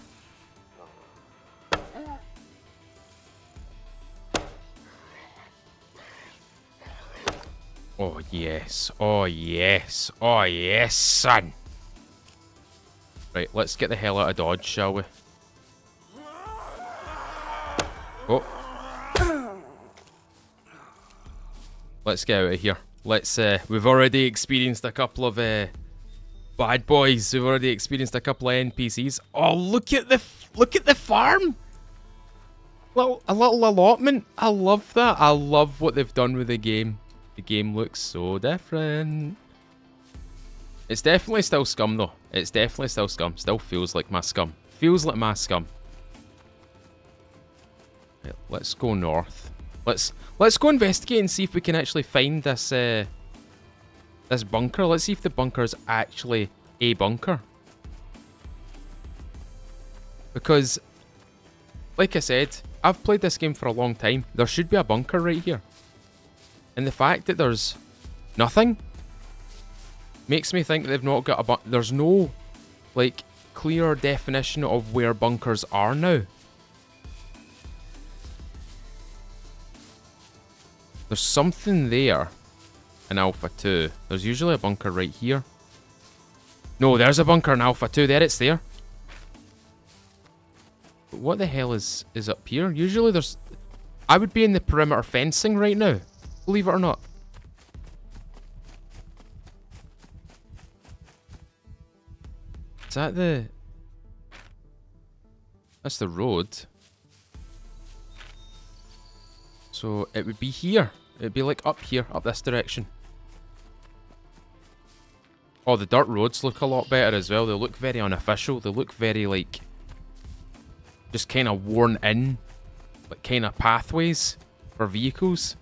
Oh yes. Oh yes. Oh yes, son. Right, let's get the hell out of Dodge, shall we? Oh. Let's get out of here. Let's, we've already experienced a couple of, bad boys. We've already experienced a couple of NPCs. Oh, look at the farm! A little allotment. I love that. I love what they've done with the game. The game looks so different. It's definitely still SCUM though. It's definitely still SCUM. Still feels like my SCUM. Feels like my SCUM. Right, let's go north. Let's go investigate and see if we can actually find this this bunker. Let's see if the bunker is actually a bunker. Because, like I said, I've played this game for a long time. There should be a bunker right here. And the fact that there's nothing makes me think that they've not got a bunker. There's no, like, clear definition of where bunkers are now. There's something there in Alpha 2. There's usually a bunker right here. No, there's a bunker in Alpha 2. There, it's there. But what the hell is up here? Usually there's... I would be in the perimeter fencing right now. Believe it or not. Is that the... That's the road. So it would be here. It would be like up here, up this direction. Oh, the dirt roads look a lot better as well. They look very unofficial. They look very like... just kind of worn in. Like kind of pathways for vehicles.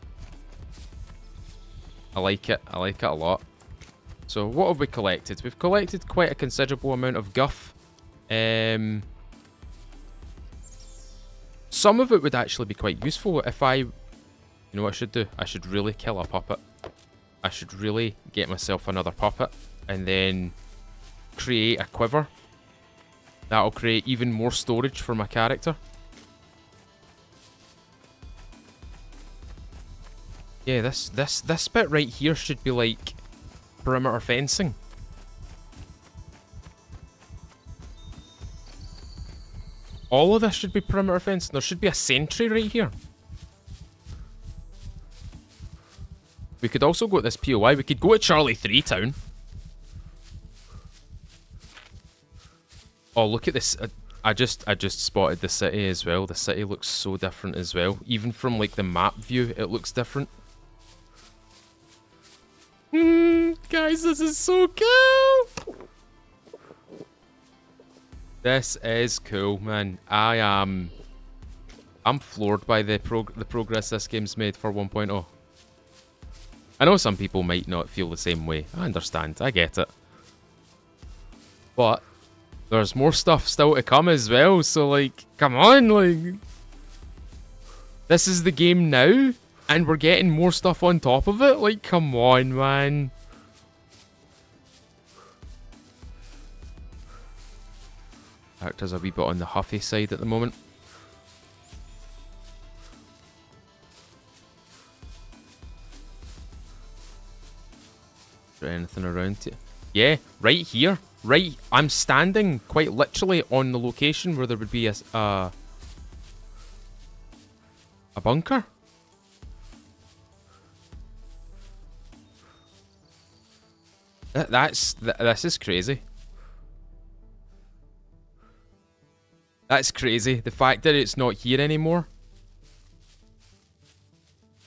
I like it. I like it a lot. So what have we collected? We've collected quite a considerable amount of guff. Some of it would actually be quite useful if I... You know what I should do? I should really kill a puppet. I should really get myself another puppet and then create a quiver. That'll create even more storage for my character. Yeah, this bit right here should be like perimeter fencing. All of this should be perimeter fencing. There should be a sentry right here. We could also go to this POI. We could go to Charlie 3 Town. Oh, look at this. I just spotted the city as well. The city looks so different as well. Even from like the map view, it looks different. Guys, this is so cool. This is cool, man. I'm floored by the progress this game's made for 1.0. I know some people might not feel the same way. I understand. I get it. But there's more stuff still to come as well. So, like, come on, like... This is the game now, and we're getting more stuff on top of it? Like, come on, man. Character's a wee bit on the huffy side at the moment. Is there anything around here? Yeah, right here. right, I'm standing quite literally on the location where there would be a bunker. This is crazy. That's crazy. The fact that it's not here anymore.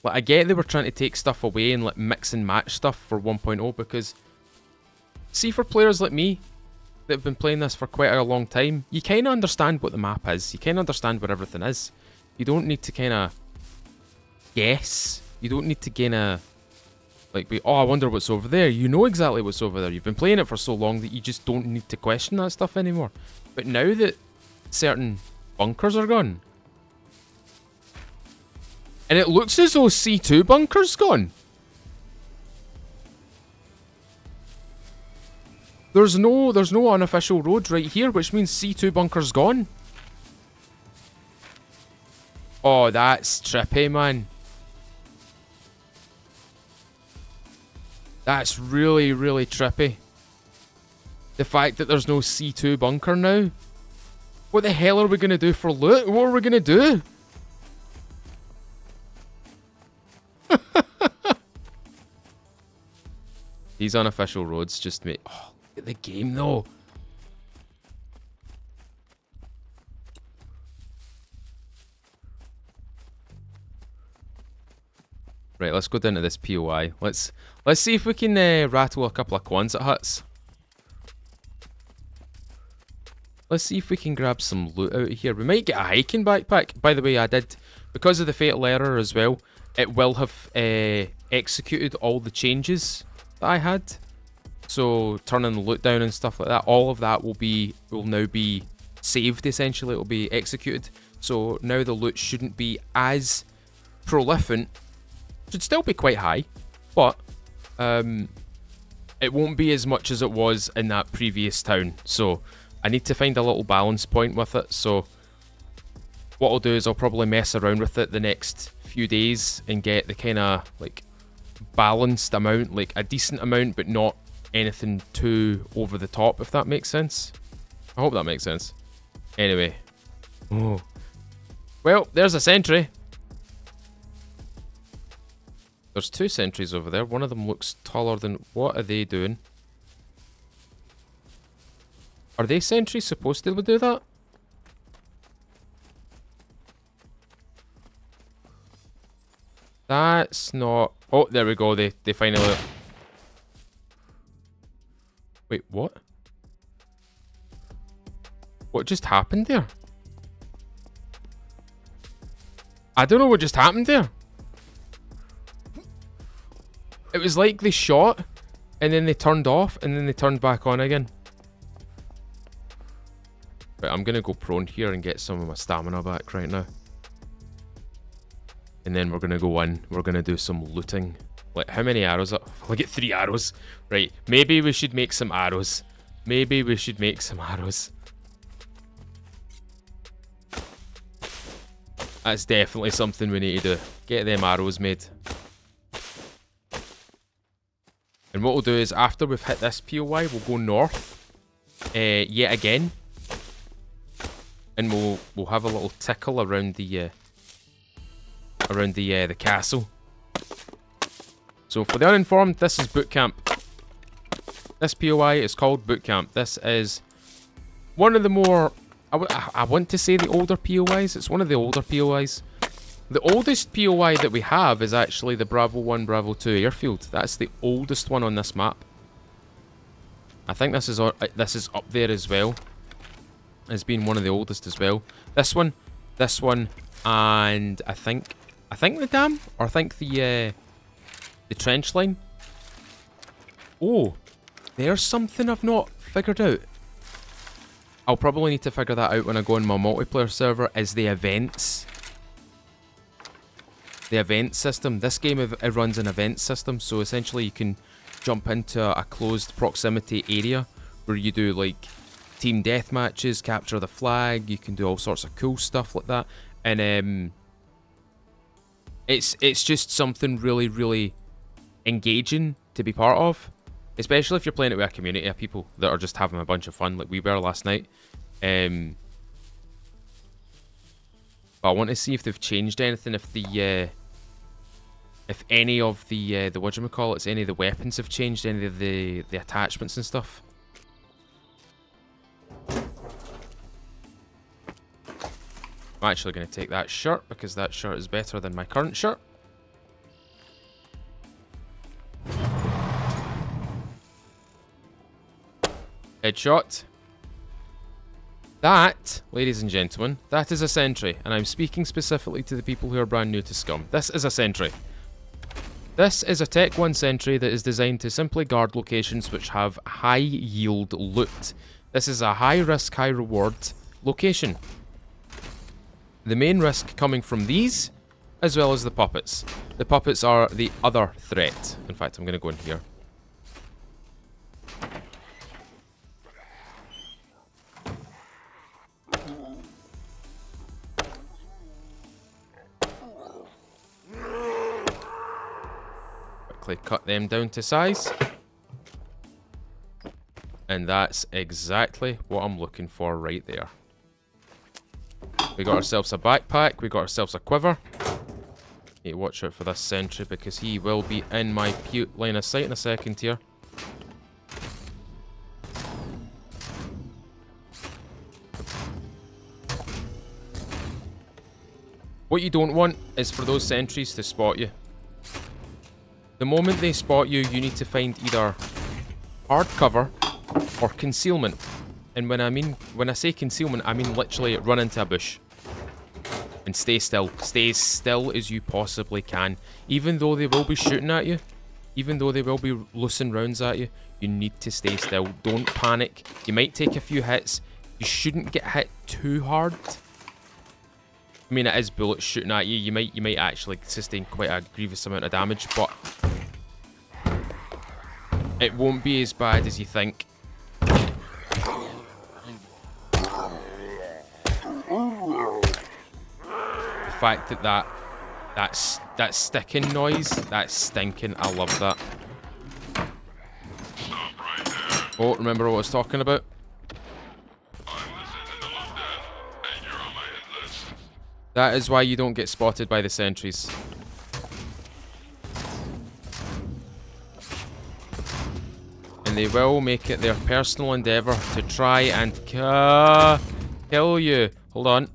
Like, I get they were trying to take stuff away and like mix and match stuff for 1.0 because, see, for players like me that have been playing this for quite a long time, you kind of understand what the map is. You kind of understand what everything is. You don't need to kind of guess. You don't need to kind of like be, oh, I wonder what's over there. You know exactly what's over there. You've been playing it for so long that you just don't need to question that stuff anymore. But now that certain bunkers are gone, and it looks as though C2 bunker's gone. There's no unofficial road right here, which means C2 bunker's gone. Oh, that's trippy, man. That's really, really trippy. The fact that there's no C2 bunker now. What the hell are we going to do for loot? What are we going to do? These unofficial roads just make... Oh, look at the game though. Right, let's go down to this POI. Let's see if we can rattle a couple of Quonset huts. Let's see if we can grab some loot out of here. We might get a hiking backpack. By the way, I did, because of the fatal error as well, it will have executed all the changes that I had. So turning the loot down and stuff like that, all of that will now be saved essentially. It will be executed. So now the loot shouldn't be as prolific. Should still be quite high, but it won't be as much as it was in that previous town. So I need to find a little balance point with it. So what I'll do is I'll probably mess around with it the next few days and get the kind of like balanced amount, like a decent amount, but not anything too over the top, if that makes sense. I hope that makes sense. Anyway. Oh. Well, there's a sentry. There's two sentries over there. One of them looks taller than... What are they doing? Are they sentries supposed to do that? That's not... Oh, there we go. They finally... Wait, what? What just happened there? I don't know what just happened there. It was like they shot, and then they turned off, and then they turned back on again. Right, I'm going to go prone here and get some of my stamina back right now. And then we're going to go in. We're going to do some looting. Like, how many arrows? I get 3 arrows. Right, maybe we should make some arrows. Maybe we should make some arrows. That's definitely something we need to do. Get them arrows made. And what we'll do is, after we've hit this POI, we'll go north yet again. And we'll have a little tickle around the castle. So for the uninformed, this is boot camp. This POI is called boot camp. This is one of the more, I want to say the older POIs. It's one of the older POIs. The oldest POI that we have is actually the Bravo 1, Bravo 2 airfield. That's the oldest one on this map. I think this is up there as well as being one of the oldest as well. This one, and I think the dam, or I think the trench line. Oh, there's something I've not figured out. I'll probably need to figure that out when I go on my multiplayer server, is the events. The event system. This game, it runs an event system, so essentially you can jump into a closed proximity area where you do like team deathmatches, capture the flag, you can do all sorts of cool stuff like that. And it's just something really, really engaging to be part of. Especially if you're playing it with a community of people that are just having a bunch of fun like we were last night. But I want to see if they've changed anything, if any of the whatchamacallits, any of the weapons have changed, any of the attachments and stuff. I'm actually going to take that shirt because that shirt is better than my current shirt. Headshot. That, ladies and gentlemen, that is a sentry, and I'm speaking specifically to the people who are brand new to SCUM. This is a sentry. This is a Tech 1 sentry that is designed to simply guard locations which have high yield loot. This is a high risk, high reward location. The main risk coming from these, as well as the puppets. The puppets are the other threat. In fact, I'm going to go in here. Quickly cut them down to size. And that's exactly what I'm looking for right there. We got ourselves a backpack, we got ourselves a quiver. Need to watch out for this sentry because he will be in my line of sight in a second here. What you don't want is for those sentries to spot you. The moment they spot you, you need to find either hard cover or concealment. And when I say concealment, I mean literally run into a bush. And stay still. Stay as still as you possibly can. Even though they will be shooting at you, even though they will be loosing rounds at you, you need to stay still. Don't panic. You might take a few hits. You shouldn't get hit too hard. I mean, it is bullets shooting at you. You might actually sustain quite a grievous amount of damage, but it won't be as bad as you think. The fact that sticking noise, that's stinking. I love that. Oh, remember what I was talking about? That is why you don't get spotted by the sentries. And they will make it their personal endeavour to try and kill you. Hold on.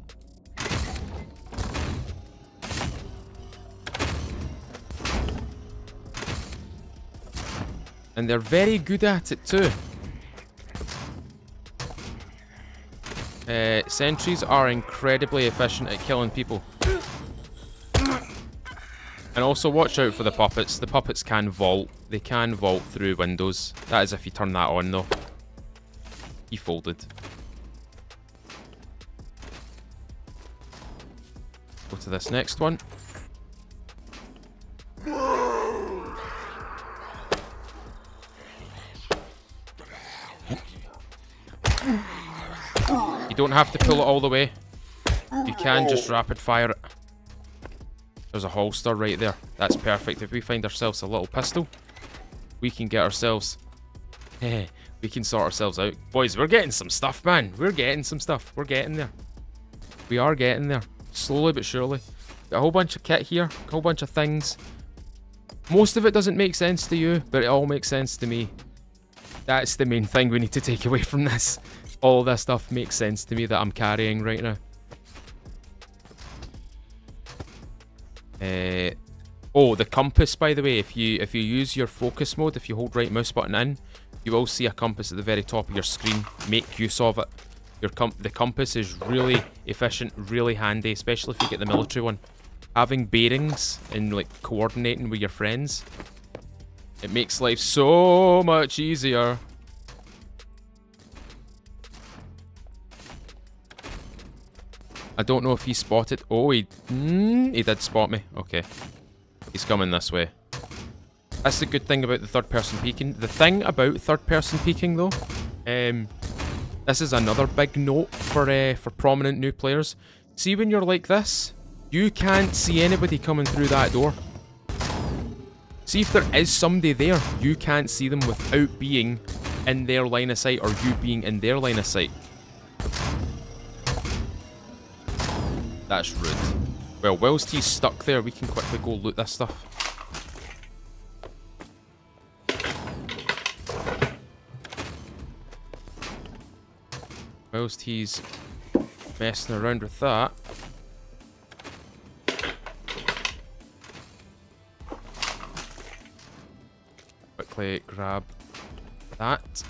And they're very good at it too. Sentries are incredibly efficient at killing people. And also watch out for the puppets. The puppets can vault. They can vault through windows. That is if you turn that on though. He folded. Go to this next one. You don't have to pull it all the way. You can just rapid fire it. There's a holster right there. That's perfect. If we find ourselves a little pistol, we can get ourselves... we can sort ourselves out. Boys, we're getting some stuff, man. We're getting some stuff. We're getting there. We are getting there. Slowly but surely. Got a whole bunch of kit here. A whole bunch of things. Most of it doesn't make sense to you, but it all makes sense to me. That's the main thing we need to take away from this. All this stuff makes sense to me that I'm carrying right now. Oh, the compass, by the way, if you use your focus mode, if you hold right mouse button in, you will see a compass at the very top of your screen. Make use of it. The compass is really efficient, really handy, especially if you get the military one. Having bearings and like coordinating with your friends, it makes life so much easier. I don't know if he spotted. Oh, he did spot me. Okay. He's coming this way. That's the good thing about the third-person peeking. The thing about third-person peeking, though, this is another big note for prominent new players. See, when you're like this, you can't see anybody coming through that door. See if there is somebody there, you can't see them without being in their line of sight or you being in their line of sight. That's rude. Well, whilst he's stuck there, we can quickly go loot this stuff. Whilst he's messing around with that. Quickly grab that.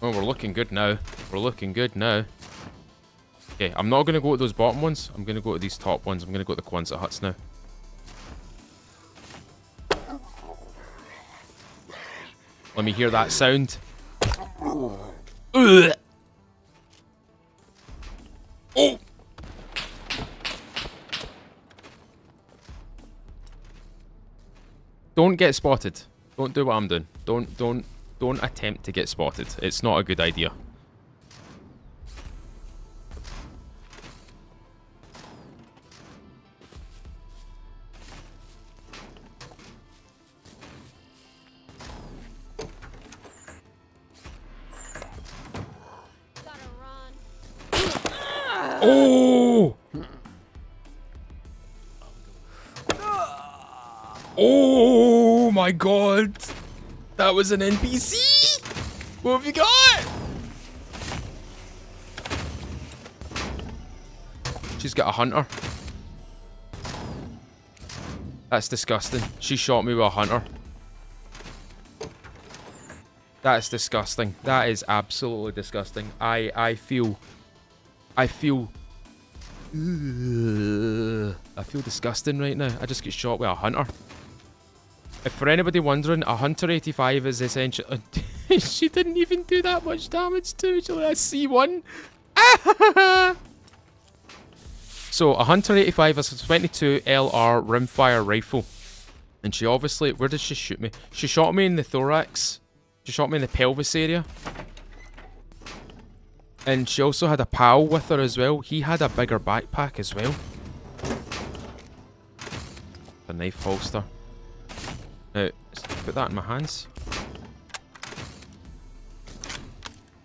Oh, we're looking good now. We're looking good now. Okay, I'm not going to go to those bottom ones. I'm going to go to these top ones. I'm going to go to the Quonset huts now. Let me hear that sound. Ugh. Oh! Don't get spotted. Don't do what I'm doing. Don't attempt to get spotted. It's not a good idea. Oh! Oh my god! That was an NPC! What have you got? She's got a hunter. That's disgusting. She shot me with a hunter. That's disgusting. That is absolutely disgusting. I feel disgusting right now. I just get shot with a hunter. If for anybody wondering, a Hunter 85 is essentially... she didn't even do that much damage to me. She only has C1. So, a Hunter 85 is a 22 LR rimfire rifle. And she obviously... Where did she shoot me? She shot me in the thorax. She shot me in the pelvis area. And she also had a pal with her as well. He had a bigger backpack as well. A knife holster. Now, put that in my hands.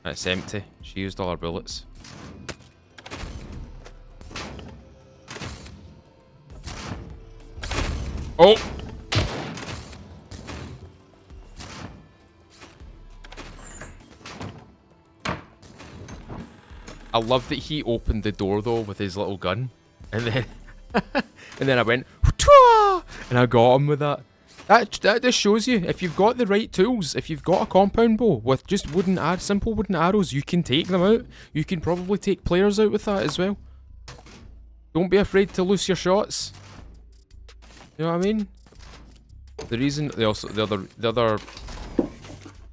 It's empty. She used all her bullets. Oh! I love that he opened the door though with his little gun, and then and then I went and I got him with that. That just shows you, if you've got the right tools, if you've got a compound bow with just simple wooden arrows, you can take them out. You can probably take players out with that as well. Don't be afraid to loose your shots. You know what I mean? The other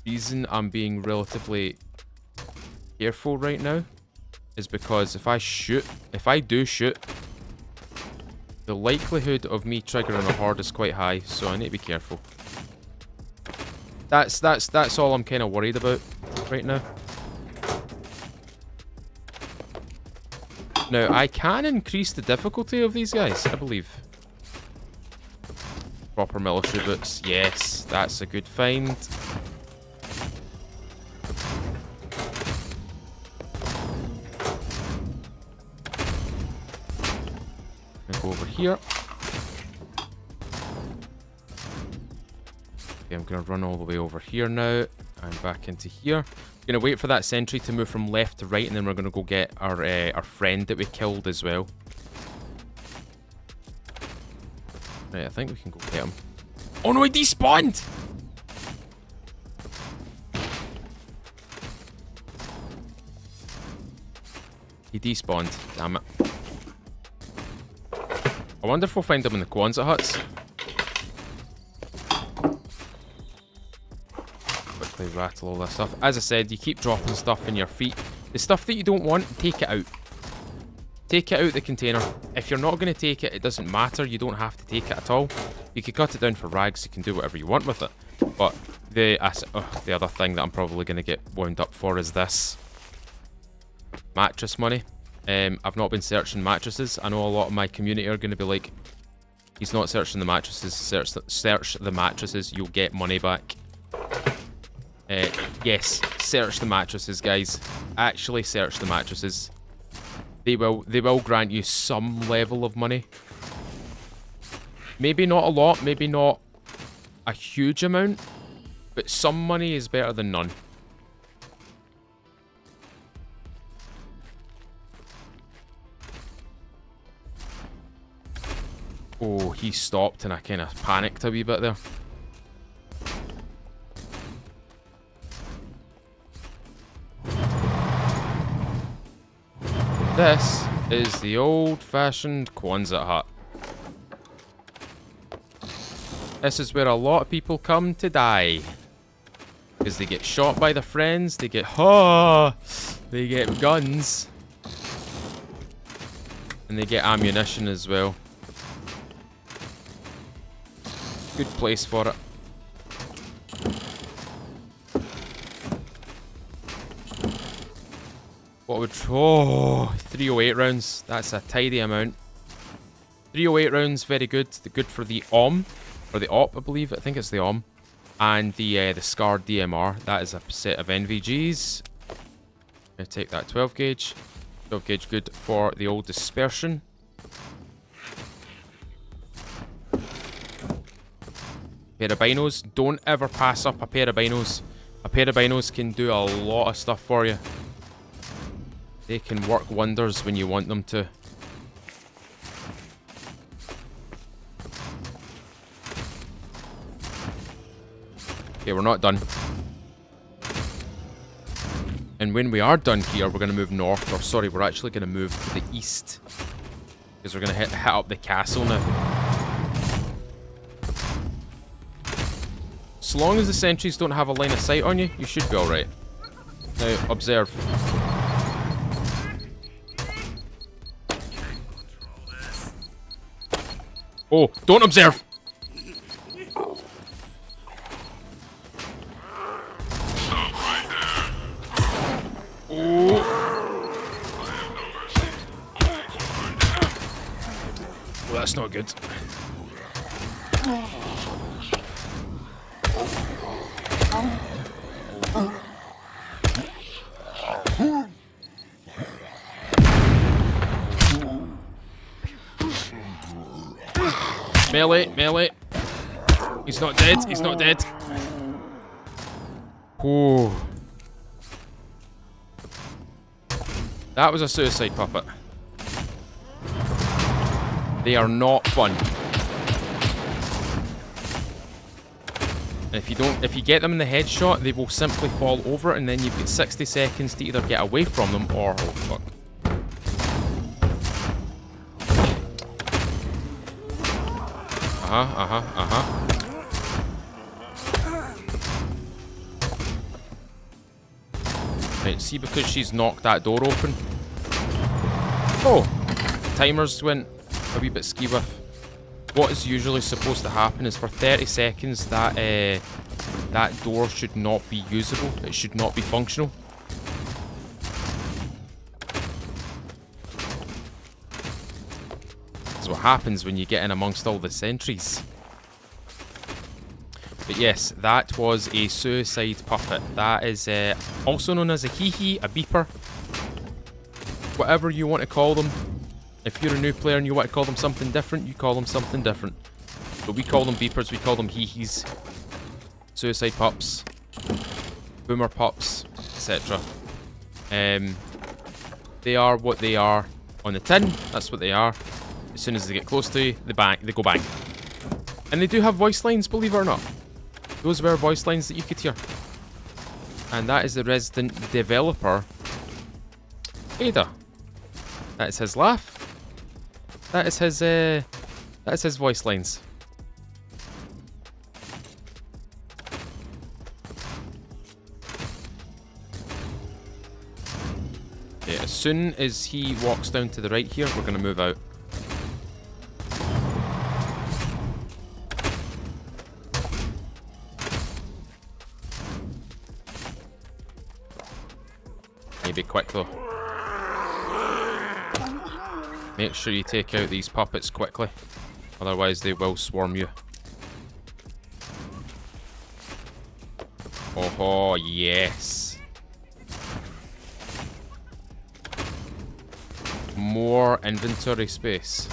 reason I'm being relatively careful right now is because if I do shoot, the likelihood of me triggering a horde is quite high, so I need to be careful. That's all I'm kind of worried about right now. Now, I can increase the difficulty of these guys, I believe. Proper military boots, yes, that's a good find. Go over here. Okay, I'm gonna run all the way over here now and back into here. Gonna wait for that sentry to move from left to right, and then we're gonna go get our friend that we killed as well. Right, I think we can go get him. Oh no, he despawned! He despawned, damn it. I wonder if we'll find them in the Quonset huts. Quickly rattle all this stuff. As I said, you keep dropping stuff in your feet. The stuff that you don't want, take it out. Take it out the container. If you're not going to take it, it doesn't matter. You don't have to take it at all. You can cut it down for rags. You can do whatever you want with it. But the other thing that I'm probably going to get wound up for is this. Mattress money. I've not been searching mattresses. I know a lot of my community are going to be like, he's not searching the mattresses. Search the mattresses. You'll get money back. Yes, search the mattresses, guys. Actually, search the mattresses. They will grant you some level of money. Maybe not a lot. Maybe not a huge amount. But some money is better than none. Oh, he stopped and I kind of panicked a wee bit there. This is the old-fashioned Quonset hut. This is where a lot of people come to die. Because they get shot by their friends, they get they get guns. And they get ammunition as well. Good place for it. What would... Oh, 308 rounds. That's a tidy amount. 308 rounds, very good. Good for the OM. Or the OP, I believe. I think it's the OM. And the SCAR DMR. That is a set of NVGs. I'll take that 12 gauge. 12 gauge good for the old dispersion. Pair of binos. Don't ever pass up a pair of binos. A pair of binos can do a lot of stuff for you. They can work wonders when you want them to. Okay, we're not done. And when we are done here, we're going to move north. Or sorry, we're actually going to move to the east. Because we're going to hit up the castle now. So long as the sentries don't have a line of sight on you, you should be alright. Now, observe. Oh, don't observe! Oh. Well, that's not good. Melee, melee. He's not dead, he's not dead. Oh. That was a suicide puppet. They are not fun. And if you get them in the headshot, they will simply fall over and then you've got 60 seconds to either get away from them or... Oh, fuck. Right, see, because she's knocked that door open. Oh! Timers went a wee bit ski-whiff. What is usually supposed to happen is for 30 seconds that that door should not be usable. It should not be functional. That's what happens when you get in amongst all the sentries. But yes, that was a suicide puppet. That is also known as a hee-hee, a beeper. Whatever you want to call them. If you're a new player and you want to call them something different, you call them something different. But we call them beepers, we call them hee-hees. Suicide pups. Boomer pups, etc. They are what they are on the tin. That's what they are. As soon as they get close to you, they go bang. And they do have voice lines, believe it or not. Those were voice lines that you could hear. And that is the resident developer, Ada. That is his laugh. That is his voice lines. Okay, as soon as he walks down to the right here, we're gonna move out. Be quick though. Make sure you take out these puppets quickly, otherwise they will swarm you. Oh, yes. More inventory space.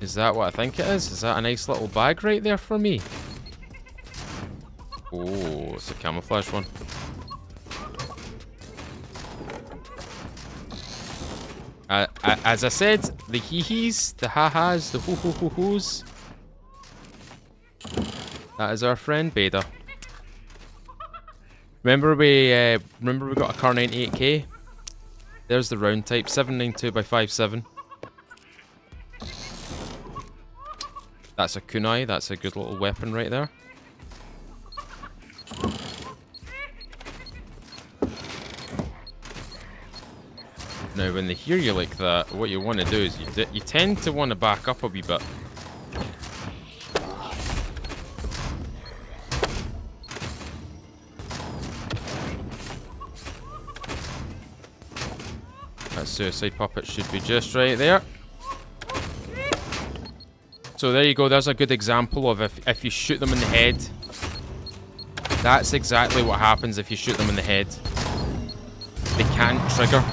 Is that what I think it is? Is that a nice little bag right there for me? Oh, it's a camouflage one. As I said, the hee-hees, the ha-has, the hoo-hoo-hoo-hoos. That is our friend Beta. Remember we got a Car 98K? There's the round type, 792x57. That's a kunai, that's a good little weapon right there. Now when they hear you like that, what you want to do is you tend to want to back up a wee bit. That suicide puppet should be just right there. So there you go, there's a good example of if you shoot them in the head. That's exactly what happens if you shoot them in the head. They can't trigger.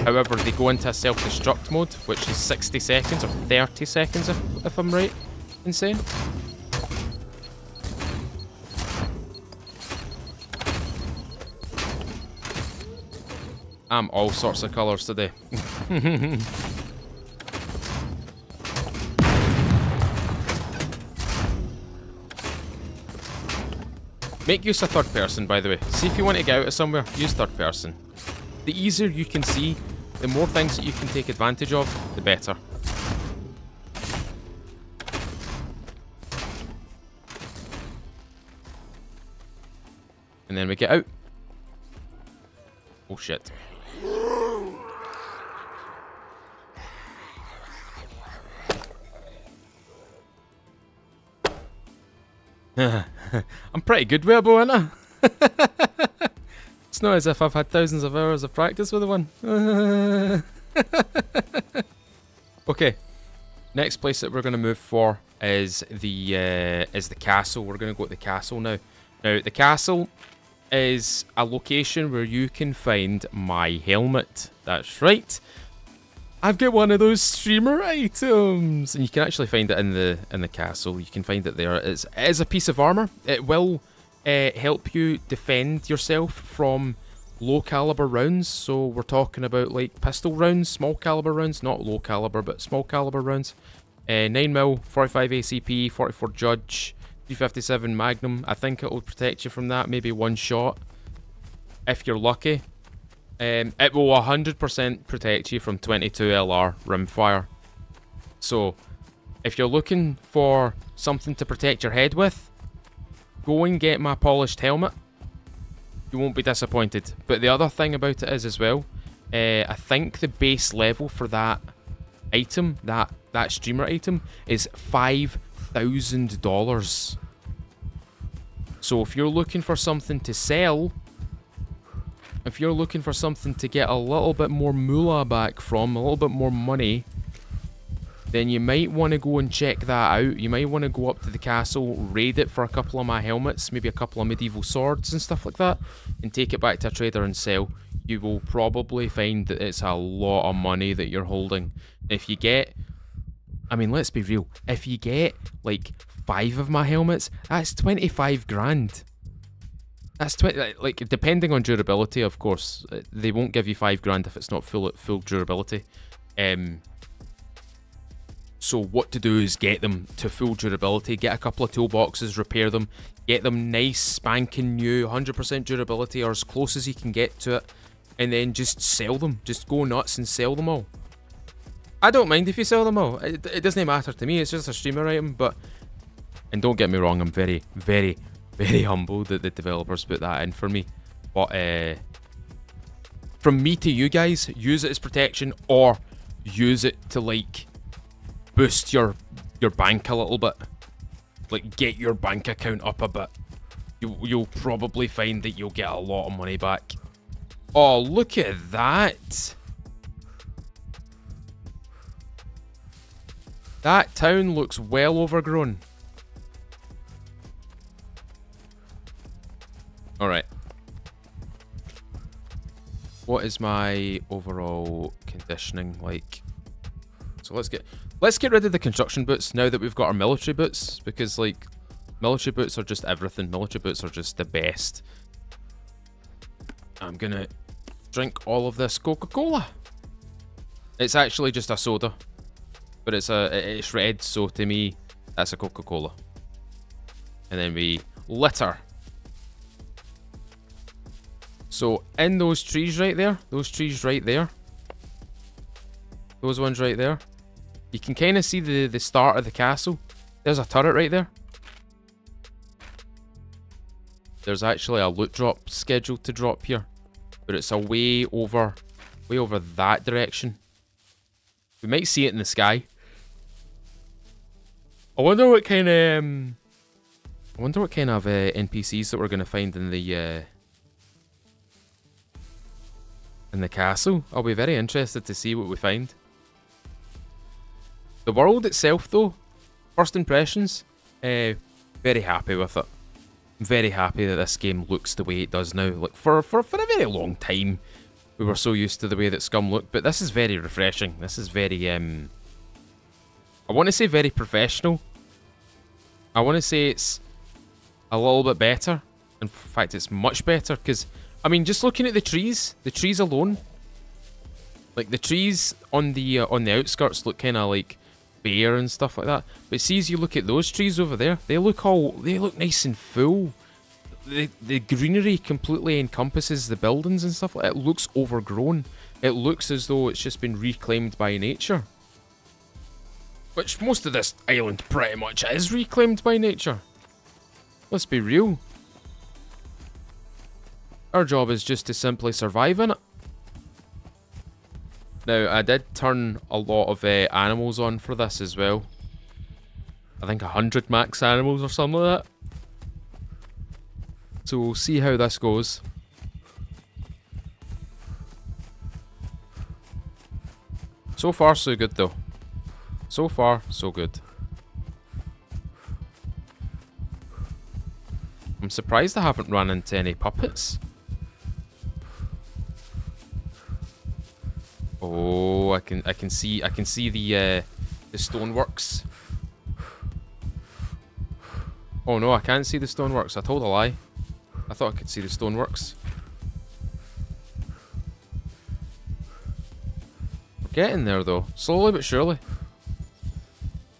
However, they go into a self-destruct mode, which is 60 seconds or 30 seconds if I'm right in saying. I'm all sorts of colours today. Make use of third person, by the way. See if you want to get out of somewhere, use third person. The easier you can see, the more things that you can take advantage of, the better. And then we get out. Oh shit. I'm pretty good with a bow, ain't I? It's not as if I've had thousands of hours of practice with the one. Okay, next place that we're going to move for is the castle. We're going to go to the castle now. Now, the castle is a location where you can find my helmet. That's right. I've got one of those streamer items, and you can actually find it in the castle. You can find it there. It is a piece of armor. It will help you defend yourself from low caliber rounds. So we're talking about like pistol rounds, small caliber rounds, not low caliber, but small caliber rounds. 9mm, 45 ACP, 44 Judge, 357 Magnum. I think it will protect you from that. Maybe one shot, if you're lucky. It will 100% protect you from 22 LR rimfire. So, if you're looking for something to protect your head with, go and get my polished helmet. You won't be disappointed. But the other thing about it is as well, I think the base level for that item, that streamer item, is $5,000. So if you're looking for something to sell, if you're looking for something to get a little bit more moolah back from, a little bit more money, then you might want to go and check that out. You might want to go up to the castle, raid it for a couple of my helmets, maybe a couple of medieval swords and stuff like that, and take it back to a trader and sell. You will probably find that it's a lot of money that you're holding. If you get, I mean, let's be real, if you get like 5 of my helmets, that's 25 grand. That's 20, like, depending on durability, of course. They won't give you 5 grand if it's not full durability. So what to do is get them to full durability, get a couple of toolboxes, repair them, get them nice, spanking new, 100% durability, or as close as you can get to it, and then just sell them. Just go nuts and sell them all. I don't mind if you sell them all. It doesn't matter to me, it's just a streamer item, but... And don't get me wrong, I'm very, very, very humbled that the developers put that in for me. But, from me to you guys, use it as protection, or use it to, like, boost your bank a little bit. Like, get your bank account up a bit. You'll probably find that you'll get a lot of money back. Oh, look at that. That town looks well overgrown. Alright. What is my overall conditioning like? So let's get rid of the construction boots now that we've got our military boots, because like military boots are just everything. Military boots are just the best. I'm gonna drink all of this Coca-Cola. It's actually just a soda, but it's red, so to me that's a Coca-Cola. And then we litter. So in those trees right there, those ones right there, you can kind of see the start of the castle. There's a turret right there. There's actually a loot drop scheduled to drop here, but it's a way over that direction. We might see it in the sky. I wonder what kind of NPCs that we're gonna find in the castle. I'll be very interested to see what we find. The world itself, though, first impressions, very happy with it. I'm very happy that this game looks the way it does now. Like for a very long time, we were so used to the way that SCUM looked, but this is very refreshing. This is very, I want to say very professional. I want to say it's a little bit better. In fact, it's much better, because, I mean, just looking at the trees alone, like the trees on the outskirts look kind of like bare and stuff like that. But see, as you look at those trees over there, they look nice and full. The greenery completely encompasses the buildings and stuff like that. It looks overgrown. It looks as though it's just been reclaimed by nature. Which most of this island pretty much is reclaimed by nature. Let's be real. Our job is just to simply survive in it. Now, I did turn a lot of animals on for this as well. I think 100 max animals or something like that. So we'll see how this goes. So far, so good though. So far, so good. I'm surprised I haven't run into any puppets. Oh, I can see the stoneworks. Oh no, I can't see the stoneworks. I told a lie. I thought I could see the stoneworks. We're getting there though, slowly but surely.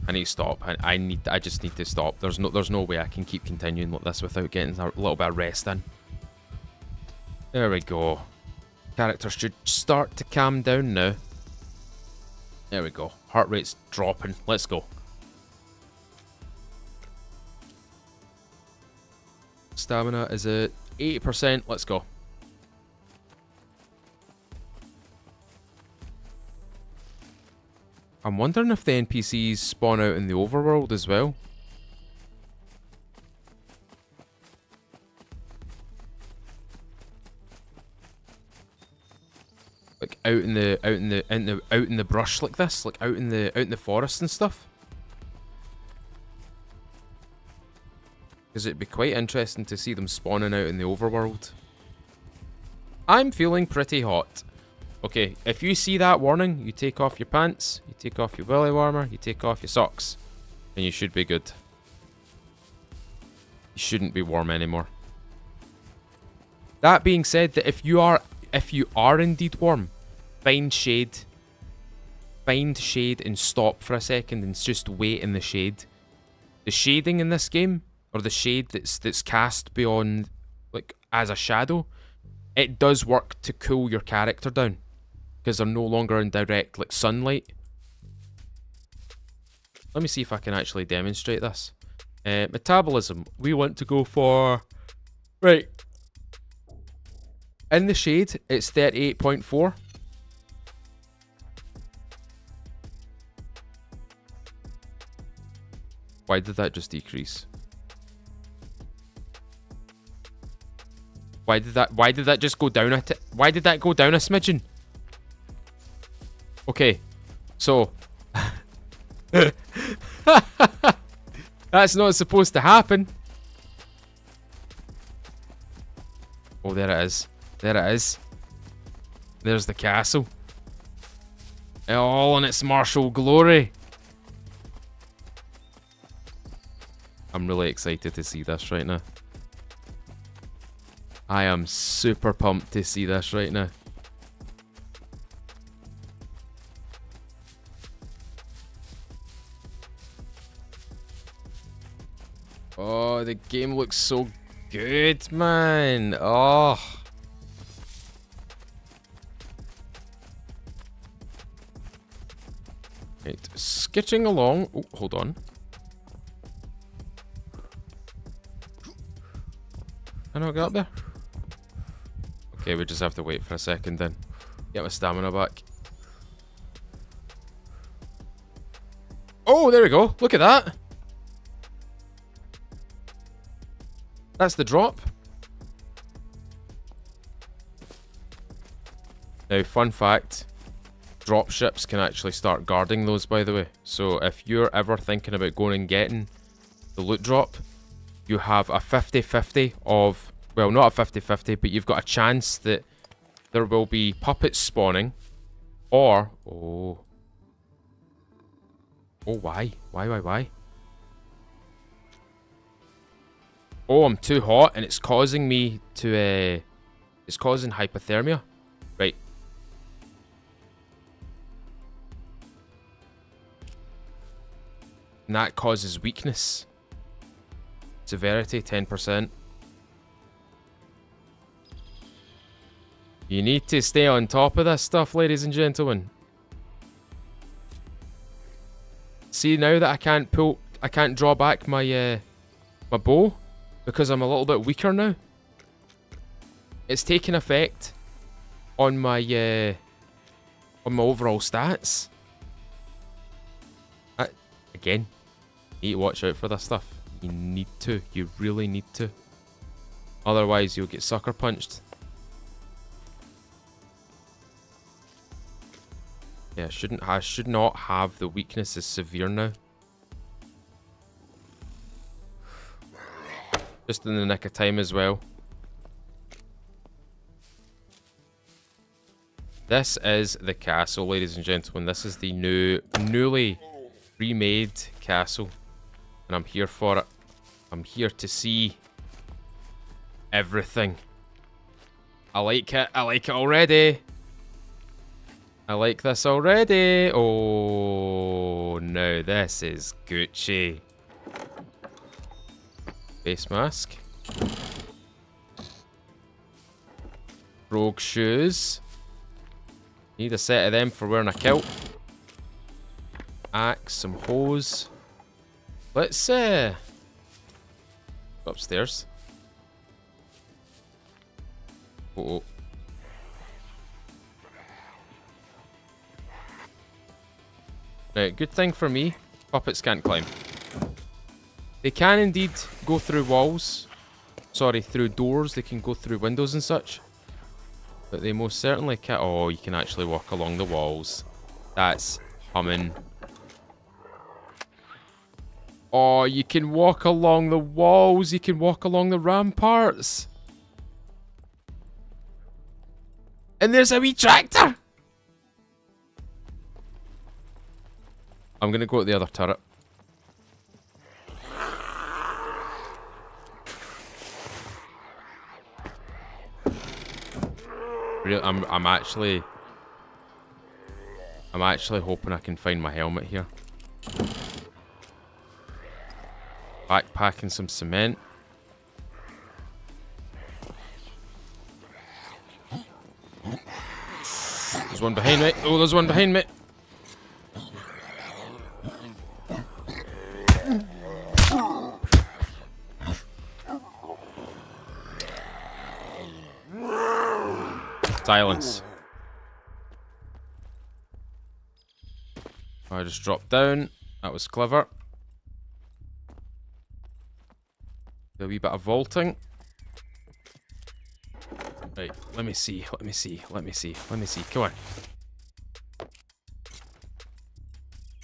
I need to stop. I just need to stop. There's no way I can keep continuing like this without getting a little bit of rest in. There we go. Character should start to calm down now. There we go. Heart rate's dropping. Let's go. Stamina is at 80%. Let's go. I'm wondering if the NPCs spawn out in the overworld as well. Like out in the brush like this, like out in the forest and stuff. Because it'd be quite interesting to see them spawning out in the overworld. I'm feeling pretty hot. Okay, if you see that warning, you take off your pants, you take off your belly warmer, you take off your socks, and you should be good. You shouldn't be warm anymore. That being said, that if you are indeed warm, find shade. Find shade and stop for a second and just wait in the shade. The shading in this game, or the shade that's cast beyond, like, as a shadow, it does work to cool your character down. Because they're no longer in direct, like, sunlight. Let me see if I can actually demonstrate this. Metabolism. We want to go for... Right. In the shade, it's 38.4. Why did that just decrease? Why did that just go down why did that go down a smidgen? Okay, so That's not supposed to happen. Oh, there it is. There it is. There's the castle. All in its martial glory. I'm really excited to see this right now. I am super pumped to see this right now. Oh, the game looks so good, man. Oh. Right, skitching along. Oh, hold on. Can I get up there? Okay, we just have to wait for a second then. Get my stamina back. Oh, there we go. Look at that. That's the drop. Now, fun fact. Drop ships can actually start guarding those, by the way. So if you're ever thinking about going and getting the loot drop, you have a 50-50 of... Well, not a 50-50, but you've got a chance that there will be puppets spawning. Or... Oh. Oh, why? Why? Oh, I'm too hot and it's causing me to... It's causing hypothermia. Right. And that causes weakness. Severity, 10%. You need to stay on top of this stuff, ladies and gentlemen. See, now that I can't draw back my my bow because I'm a little bit weaker now. It's taking effect on my overall stats. Again, you need to watch out for this stuff. You need to. You really need to. Otherwise, you'll get sucker punched. Yeah, I should not have the weakness as severe now. Just in the nick of time as well. This is the castle, ladies and gentlemen. This is the newly remade castle. And I'm here for it. I'm here to see everything. I like it. I like it already. I like this already. Oh, no, this is Gucci. Face mask. Rogue shoes. Need a set of them for wearing a kilt. Axe, some hose. Let's go upstairs. Uh-oh. Right, good thing for me, puppets can't climb. They can indeed go through walls. Sorry, through doors. They can go through windows and such. But they most certainly can't. Oh, you can actually walk along the walls. That's humming. Oh, you can walk along the walls. You can walk along the ramparts. And there's a wee tractor. I'm going to go at the other turret. Really, I'm actually hoping I can find my helmet here. Backpacking some cement. There's one behind me. Oh, there's one behind me. Silence. I just dropped down. That was clever. A wee bit of vaulting. Right, let me see. Come on.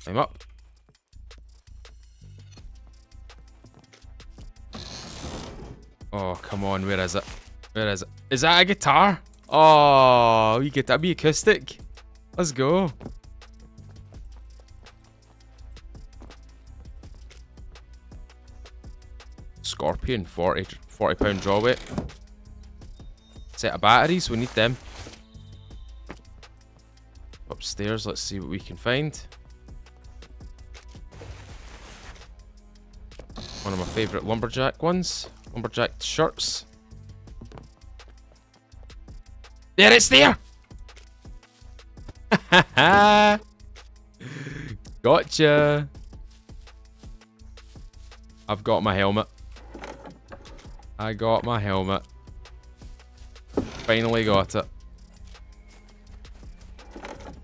Climb up. Oh, come on. Where is it? Where is it? Is that a guitar? Oh, we get that be acoustic. Let's go. Scorpion, 40 pound draw weight. Set of batteries, we need them. Upstairs, let's see what we can find. One of my favourite lumberjack ones. Lumberjack shirts. There, it's there! Gotcha! I've got my helmet. I got my helmet. Finally got it.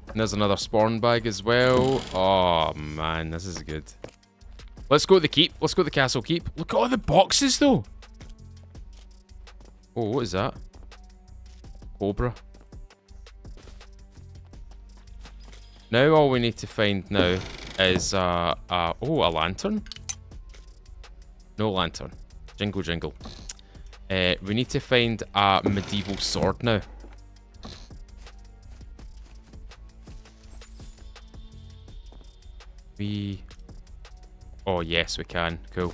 And there's another spawn bag as well. Oh man, this is good. Let's go to the keep. Let's go to the castle keep. Look at all the boxes though. Oh, what is that? Cobra. Now all we need to find now is oh, a lantern. No lantern. Jingle jingle. We need to find a medieval sword now. Oh yes, we can. Cool.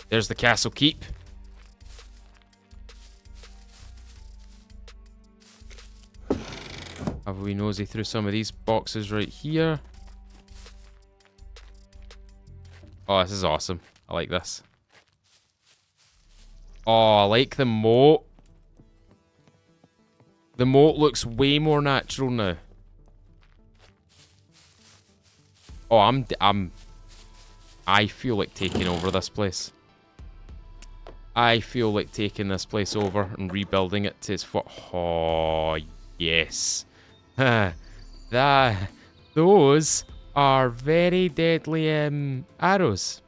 There's the castle keep. Have we nosy through some of these boxes right here? Oh, this is awesome. I like this. Oh, I like the moat. The moat looks way more natural now. Oh, I feel like taking over this place. I feel like taking this place over and rebuilding it to its foot. Oh, yes. Those are very deadly arrows.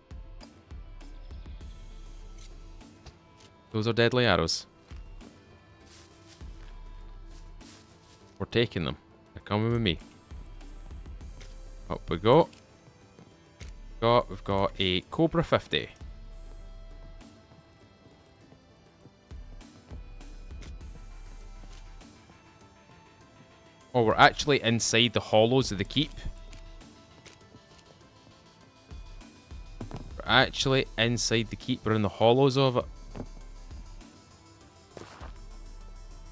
Those are deadly arrows. We're taking them. They're coming with me. Up we go. We've got a Cobra 50. Oh, we're actually inside the hollows of the keep. We're actually inside the keep. We're in the hollows of it.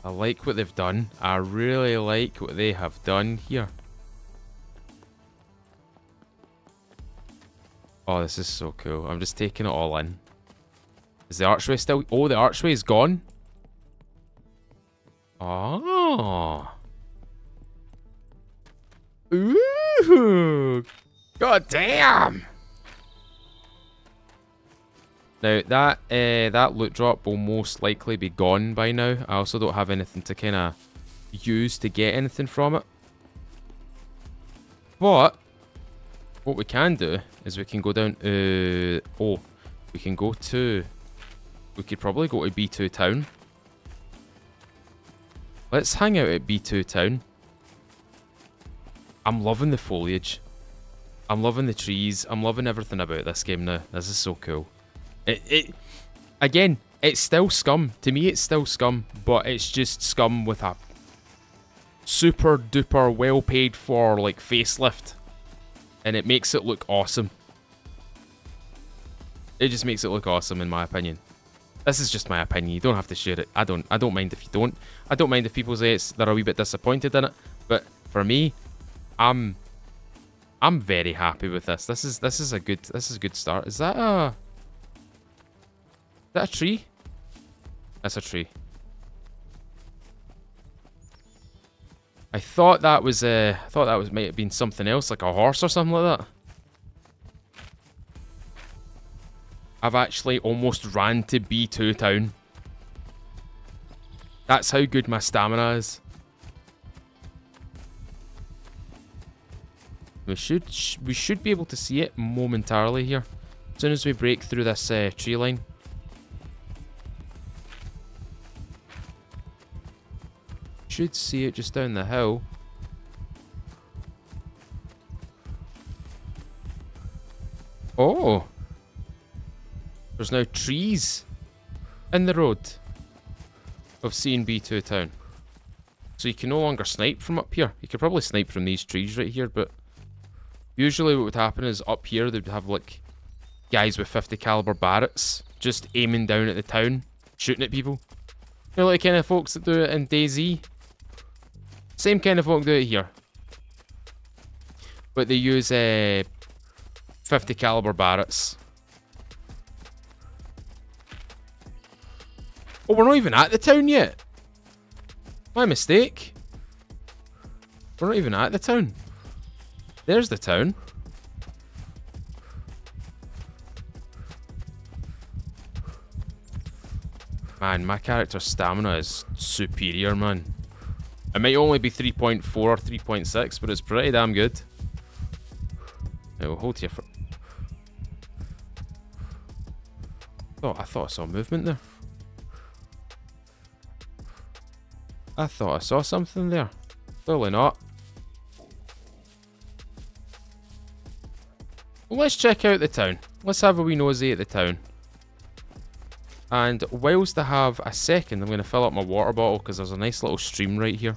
I like what they've done. I really like what they have done here. Oh, this is so cool. I'm just taking it all in. Is the archway still... Oh, the archway is gone. Oh. Ooh. God damn. Now, that loot drop will most likely be gone by now. I also don't have anything to kind of use to get anything from it. But what we can do is we can go down... oh, we can go to... We could probably go to B2 Town. Let's hang out at B2 Town. I'm loving the foliage. I'm loving the trees. I'm loving everything about this game now. This is so cool. Again, it's still Scum. To me, it's still Scum, but it's just Scum with a super duper well paid for like facelift, and it makes it look awesome. It just makes it look awesome, in my opinion. This is just my opinion. You don't have to share it. I don't mind if you don't. I don't mind if people say they're a wee bit disappointed in it, but for me, I'm very happy with this. This is a good start. Is that a tree? That's a tree. I thought that was might have been something else, like a horse or something like that. I've actually almost ran to B2 Town. That's how good my stamina is. We should be able to see it momentarily here, as soon as we break through this tree line. Should see it just down the hill. Oh, there's now trees. in the road of C and B2 town. So you can no longer snipe from up here. You could probably snipe from these trees right here, but usually what would happen is up here they'd have like guys with 50 caliber Barretts just aiming down at the town, shooting at people. You know, like the kind of folks that do it in DayZ. Same kind of folk do it here. But they use 50 caliber Barretts. Oh, we're not even at the town yet. My mistake. We're not even at the town. There's the town. Man, my character's stamina is superior, man. It might only be 3.4 or 3.6, but it's pretty damn good. It will hold you for... Oh, I thought I saw movement there. I thought I saw something there. Clearly not. Well, let's check out the town. Let's have a wee nosy at the town. And whilst I have a second, I'm going to fill up my water bottle because there's a nice little stream right here.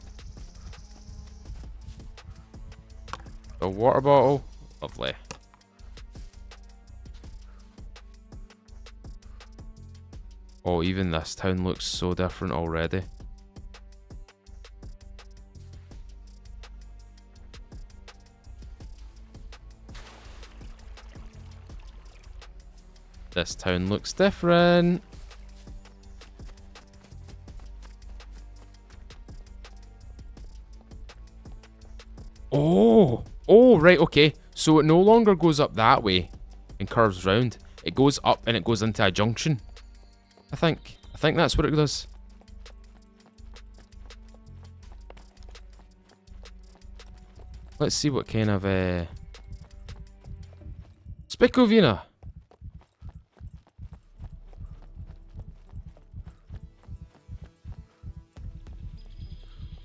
A water bottle. Lovely. Oh, even this town looks so different already. This town looks different. Oh, right, okay. So it no longer goes up that way and curves round. It goes up and it goes into a junction. I think that's what it does. Let's see what kind of Spikovina.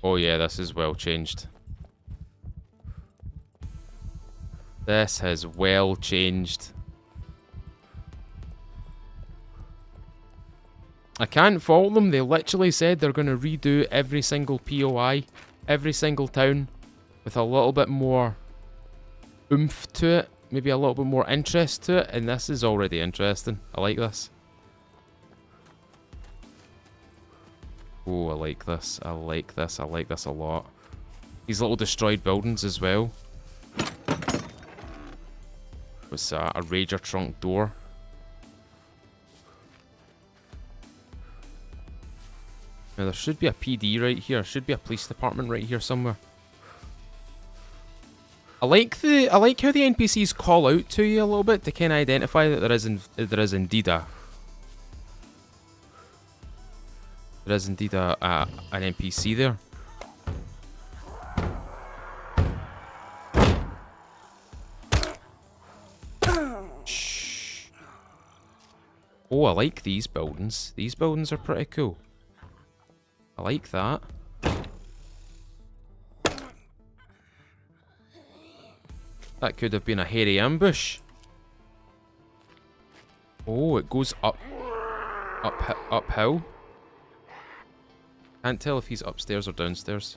Oh yeah, this is well changed. This has well changed. I can't fault them. They literally said they're going to redo every single POI, every single town, with a little bit more oomph to it, maybe a little bit more interest to it, and this is already interesting. I like this. Oh, I like this. I like this. I like this a lot. These little destroyed buildings as well. What's that? A Rager trunk door. Now there should be a PD right here. Should be a police department right here somewhere. I like how the NPCs call out to you a little bit to kind of identify that there is indeed an NPC there. Shh. Oh, I like these buildings. These buildings are pretty cool. I like that. That could have been a hairy ambush. Oh, it goes uphill. Can't tell if he's upstairs or downstairs.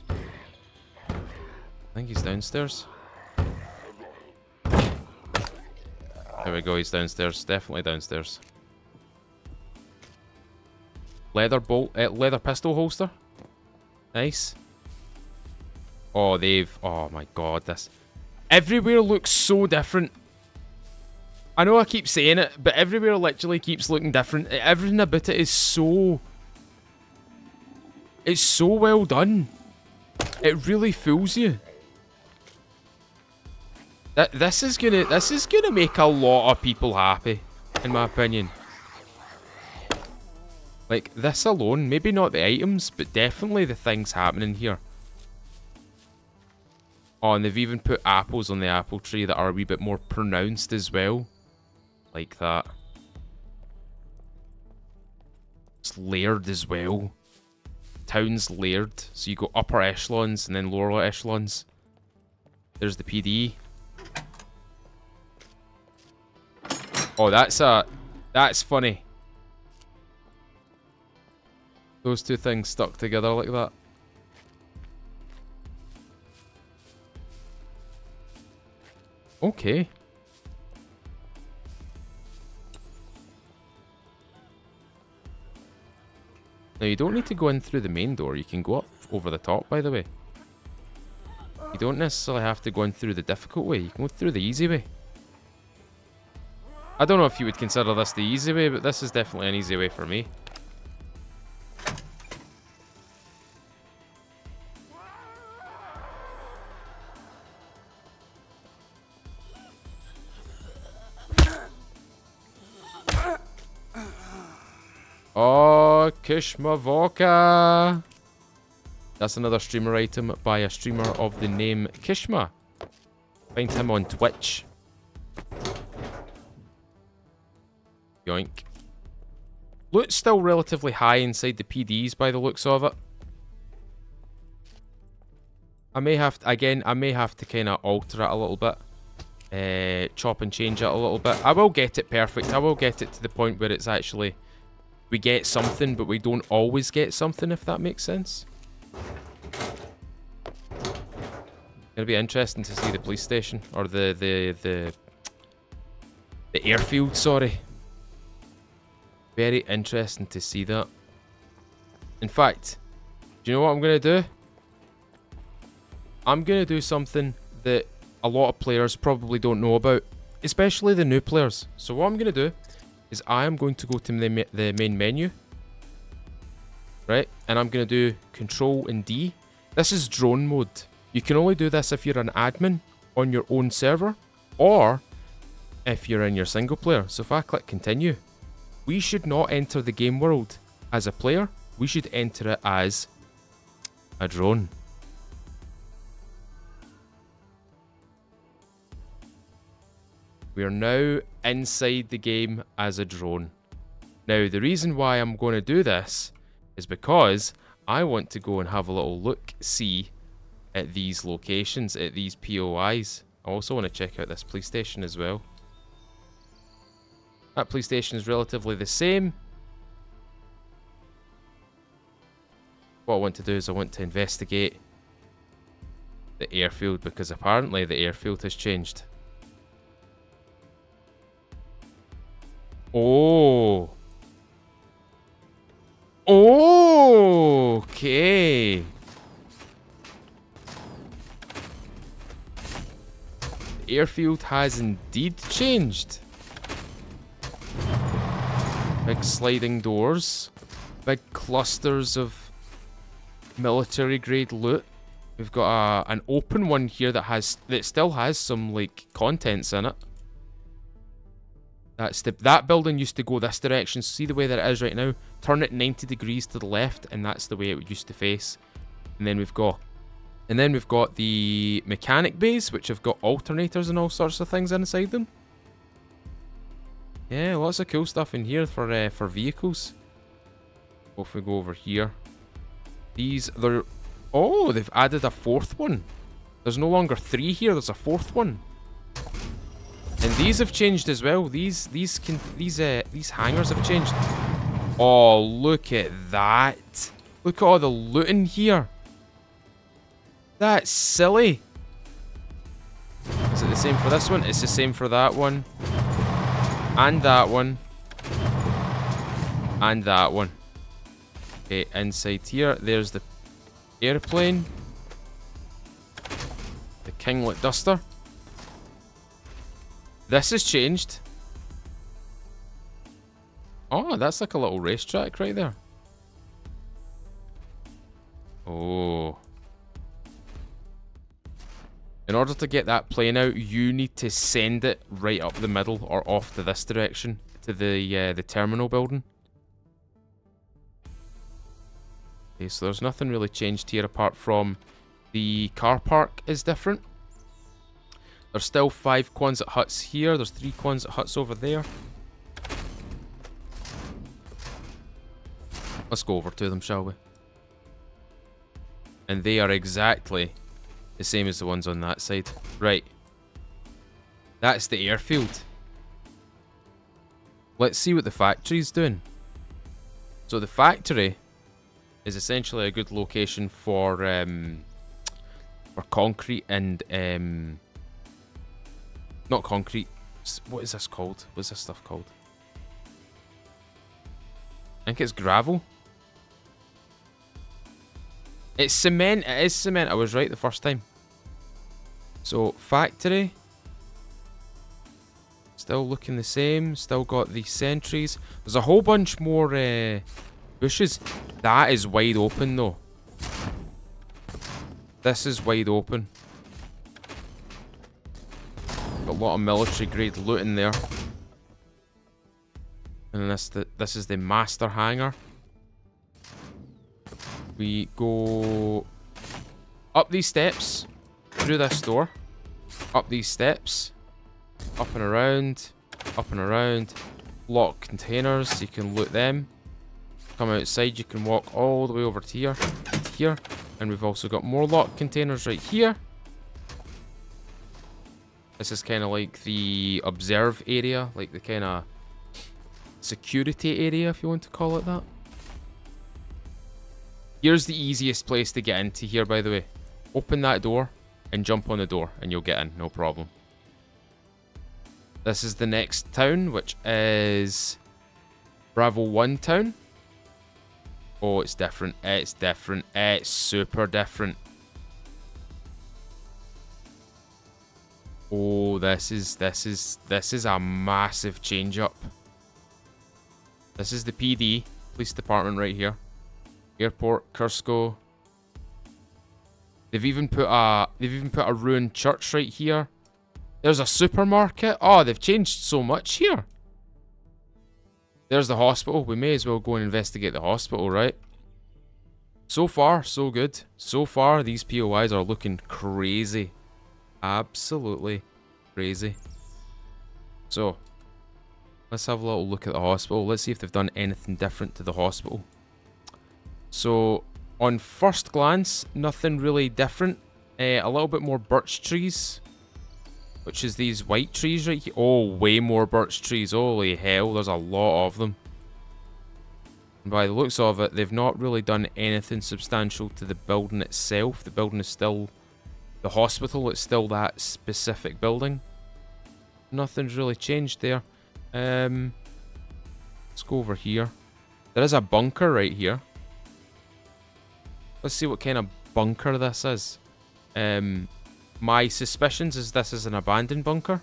I think he's downstairs. There we go, he's downstairs. Definitely downstairs. Leather pistol holster. Nice. Oh, oh my god, this. Everywhere looks so different. I know I keep saying it, but everywhere literally keeps looking different. Everything about it is so... It's so well done. It really fools you. This is gonna make a lot of people happy, in my opinion. Like, this alone, maybe not the items, but definitely the things happening here. Oh, and they've even put apples on the apple tree that are a wee bit more pronounced as well. Like that. It's layered as well. Town's layered, so you go upper echelons and then lower echelons. There's the PD. Oh, that's funny. Those two things stuck together like that. Okay. Now you don't need to go in through the main door. You can go up over the top, by the way. You don't necessarily have to go in through the difficult way. You can go through the easy way. I don't know if you would consider this the easy way, but this is definitely an easy way for me. Oh, Kishma Vodka! That's another streamer item by a streamer of the name Kishma. Find him on Twitch. Yoink. Loot's still relatively high inside the PDs by the looks of it. I may have to, again, I may have to kind of alter it a little bit. Chop and change it a little bit. I will get it perfect. I will get it to the point where it's actually... we get something, but we don't always get something, if that makes sense. It'll be interesting to see the police station, or the airfield, sorry. Very interesting to see that. In fact, do you know what I'm going to do? I'm going to do something that a lot of players probably don't know about, especially the new players. So what I'm going to do is I am going to go to the main menu, right? And I'm going to do Control and D. This is drone mode. You can only do this if you're an admin on your own server, or if you're in your single player. So if I click continue, we should not enter the game world as a player. We should enter it as a drone. We are now inside the game as a drone. Now, the reason why I'm going to do this is because I want to go and have a little look-see at these locations, at these POIs. I also want to check out this police station as well. That police station is relatively the same. What I want to do is I want to investigate the airfield, because apparently the airfield has changed. Oh. Okay. The airfield has indeed changed. Big sliding doors. Big clusters of military grade loot. We've got an open one here that still has some like contents in it. That building used to go this direction. See the way that it is right now? Turn it 90 degrees to the left, and that's the way it used to face. And then we've got the mechanic bays, which have got alternators and all sorts of things inside them. Yeah, lots of cool stuff in here for vehicles. If we go over here, oh, they've added a fourth one. There's no longer 3 here. There's a 4th one. And these have changed as well. These hangars have changed. Oh, look at that! Look at all the loot in here. That's silly. Is it the same for this one? It's the same for that one. And that one. And that one. Okay, inside here, there's the airplane. The Kinglet Duster. This has changed. Oh, that's like a little racetrack right there. Oh. In order to get that plane out, you need to send it right up the middle or off to this direction to the terminal building. Okay, so there's nothing really changed here apart from the car park is different. There's still 5 Quonset huts here. There's 3 Quonset huts over there. Let's go over to them, shall we? And they are exactly the same as the ones on that side. Right. That's the airfield. Let's see what the factory's doing. So the factory is essentially a good location for concrete and not concrete. What is this called? What's this stuff called? I think it's gravel. It's cement. It is cement. I was right the first time. So factory. Still looking the same. Still got the sentries. There's a whole bunch more bushes. That is wide open though. This is wide open. Got a lot of military grade loot in there. And this is the master hangar. We go up these steps, through this door, up these steps, up and around, lock containers, you can loot them. Come outside, you can walk all the way over to here, and we've also got more lock containers right here. This is kind of like the observe area, like the kind of security area, if you want to call it that. Here's the easiest place to get into here, by the way. Open that door and jump on the door and you'll get in, no problem. This is the next town, which is Bravo 1 town. Oh, it's different. It's different. It's super different. Oh, this is a massive change up. This is the PD, police department right here. Airport, Kursko. They've even put a ruined church right here. There's a supermarket. Oh, they've changed so much here. There's the hospital. We may as well go and investigate the hospital, right? So far, so good. So far, these POIs are looking crazy. Absolutely crazy. So, let's have a little look at the hospital. Let's see if they've done anything different to the hospital. So, on first glance, nothing really different. A little bit more birch trees, which is these white trees right here. Oh, way more birch trees. Holy hell, there's a lot of them. And by the looks of it, they've not really done anything substantial to the building itself. The building is still the hospital. It's still that specific building. Nothing's really changed there. Let's go over here. There is a bunker right here. Let's see what kind of bunker this is. My suspicions is this is an abandoned bunker.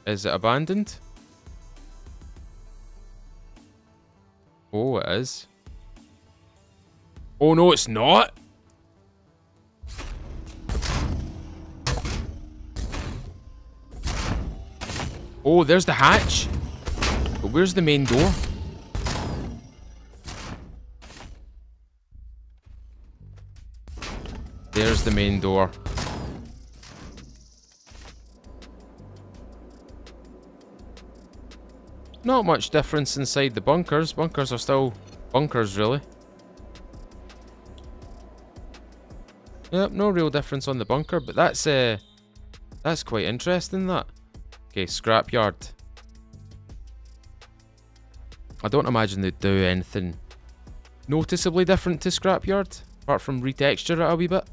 Is it abandoned? Oh, it is. Oh, no, it's not. Oh, there's the hatch. But where's the main door? There's the main door. Not much difference inside the bunkers. Bunkers are still bunkers, really. Yep, no real difference on the bunker, but that's quite interesting, that. Okay, scrapyard. I don't imagine they'd do anything noticeably different to scrapyard, apart from retexture it a wee bit.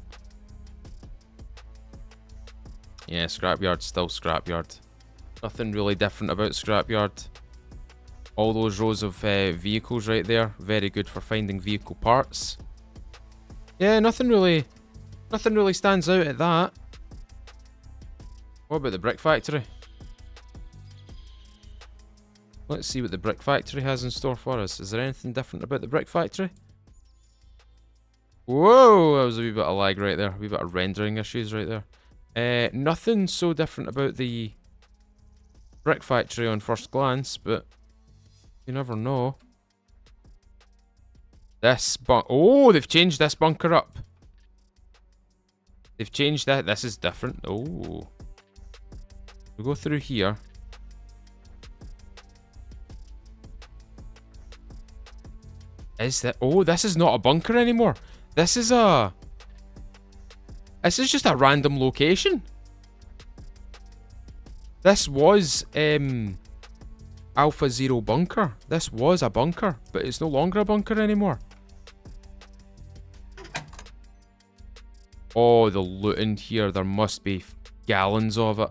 Yeah, scrapyard's still scrapyard. Nothing really different about scrapyard. All those rows of vehicles right there, very good for finding vehicle parts. Yeah, nothing really stands out at that. What about the brick factory? Let's see what the brick factory has in store for us. Is there anything different about the brick factory? Whoa, that was a wee bit of lag right there. A wee bit of rendering issues right there. Nothing so different about the brick factory on first glance, but you never know. This oh, they've changed this bunker up. They've changed that. This is different. Oh. We go through here. Is that... Oh, this is not a bunker anymore. This is a... This is just a random location. This was Alpha Zero bunker. This was a bunker, but it's no longer a bunker anymore. Oh, the loot in here. There must be gallons of it.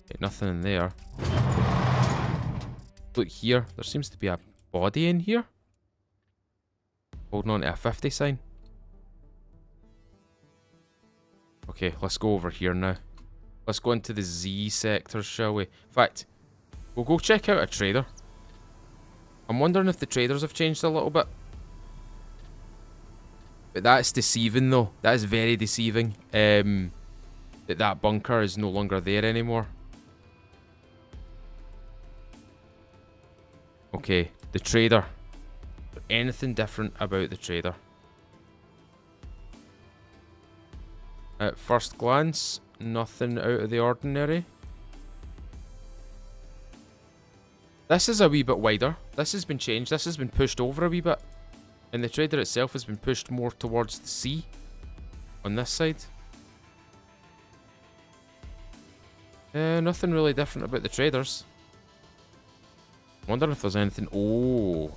Okay, nothing in there. Look here. There seems to be a body in here. Holding on to a 50 sign. Okay, let's go over here now. Let's go into the Z sector, shall we? In fact, we'll go check out a trader. I'm wondering if the traders have changed a little bit. But that's deceiving though. That is very deceiving. That bunker is no longer there anymore. Okay, the trader. Is there anything different about the trader? At first glance, nothing out of the ordinary. This is a wee bit wider. This has been changed. This has been pushed over a wee bit. And the trader itself has been pushed more towards the sea. On this side. Nothing really different about the traders. Wondering if there's anything... Oh.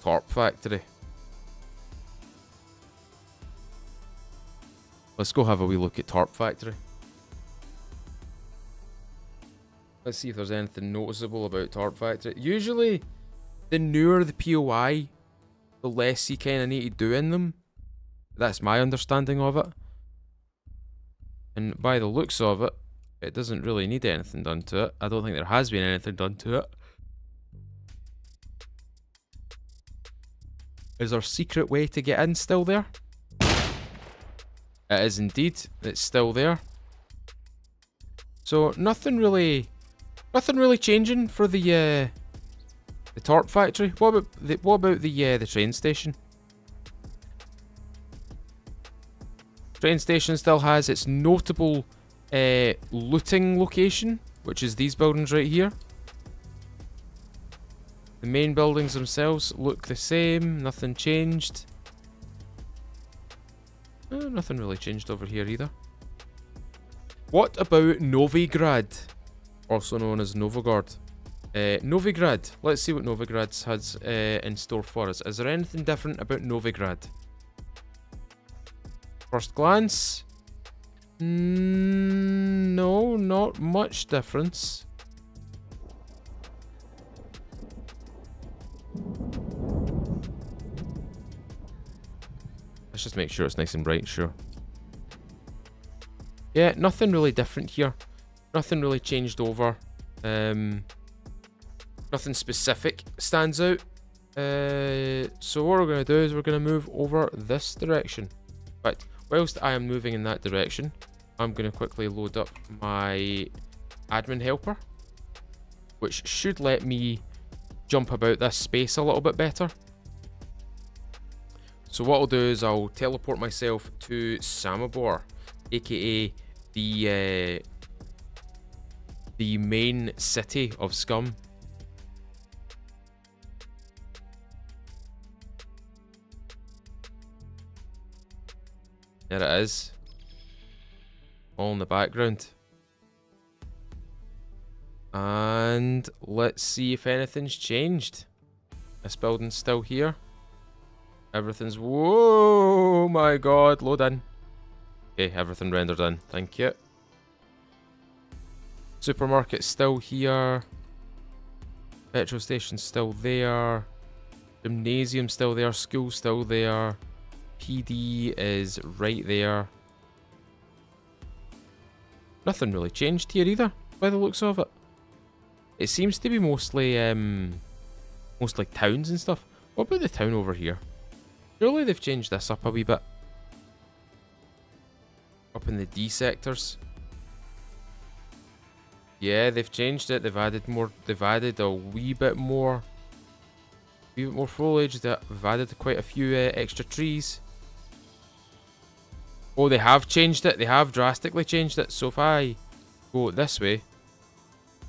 Tarp factory. Let's go have a wee look at Tarp factory. Let's see if there's anything noticeable about Tarp factory. Usually, the newer the POI, the less you kind of need to do in them. That's my understanding of it. And by the looks of it, it doesn't really need anything done to it. I don't think there has been anything done to it. Is our secret way to get in still there? It is indeed. It's still there. So nothing really changing for the Tarp factory. What about the train station? Train station still has its notable looting location, which is these buildings right here. The main buildings themselves look the same. Nothing changed. Nothing really changed over here either. What about Novigrad? Also known as Novogorod. Novigrad. Let's see what Novigrad has in store for us. Is there anything different about Novigrad? First glance? No, not much difference. Let's just make sure it's nice and bright, sure. Yeah, nothing really different here. Nothing really changed over. Nothing specific stands out. So what we're going to do is we're going to move over this direction. But whilst I am moving in that direction, I'm going to quickly load up my admin helper, which should let me jump about this space a little bit better. So what I'll do is I'll teleport myself to Samobor, aka the main city of SCUM. There it is. All in the background. And let's see if anything's changed. This building's still here. Everything's... Whoa, my god, load in. Okay, everything rendered in. Thank you. Supermarket's still here. Petrol station's still there. Gymnasium's still there. School's still there. PD is right there. Nothing really changed here either, by the looks of it. It seems to be mostly towns and stuff. What about the town over here? Surely they've changed this up a wee bit. Up in the D sectors. Yeah, they've changed it. They've added more. They've added a wee bit more foliage. They've added quite a few extra trees. Oh, they have changed it. They have drastically changed it. So if I go this way,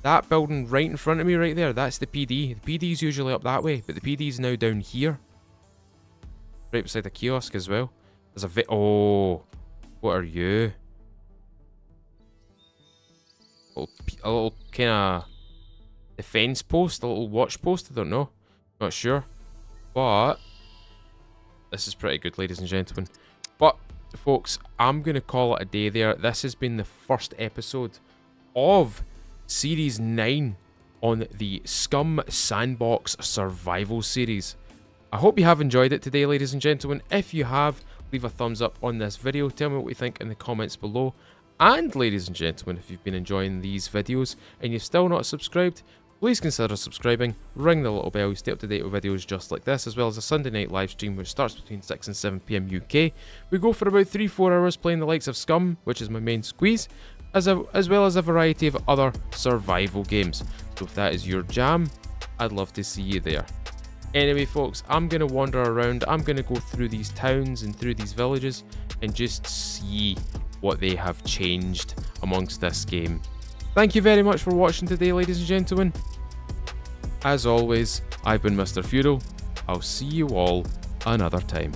that building right in front of me right there, that's the PD. The PD's usually up that way, but the PD's now down here. Right beside the kiosk as well. There's a oh, what are you? A little kind of defense post, a little watch post, I don't know. Not sure. But this is pretty good, ladies and gentlemen. But, folks, I'm going to call it a day there. This has been the first episode of Series 9 on the SCUM Sandbox Survival series. I hope you have enjoyed it today, ladies and gentlemen. If you have, leave a thumbs up on this video. Tell me what you think in the comments below. And, ladies and gentlemen, if you've been enjoying these videos and you've still not subscribed, please consider subscribing, ring the little bell, stay up to date with videos just like this, as well as a Sunday night live stream which starts between 6 and 7 PM UK. We go for about 3-4 hours playing the likes of SCUM, which is my main squeeze, as well as a variety of other survival games. So if that is your jam, I'd love to see you there. Anyway, folks, I'm going to wander around, I'm going to go through these towns and through these villages and just see what they have changed amongst this game. Thank you very much for watching today, ladies and gentlemen. As always, I've been Mr. Feudal. I'll see you all another time.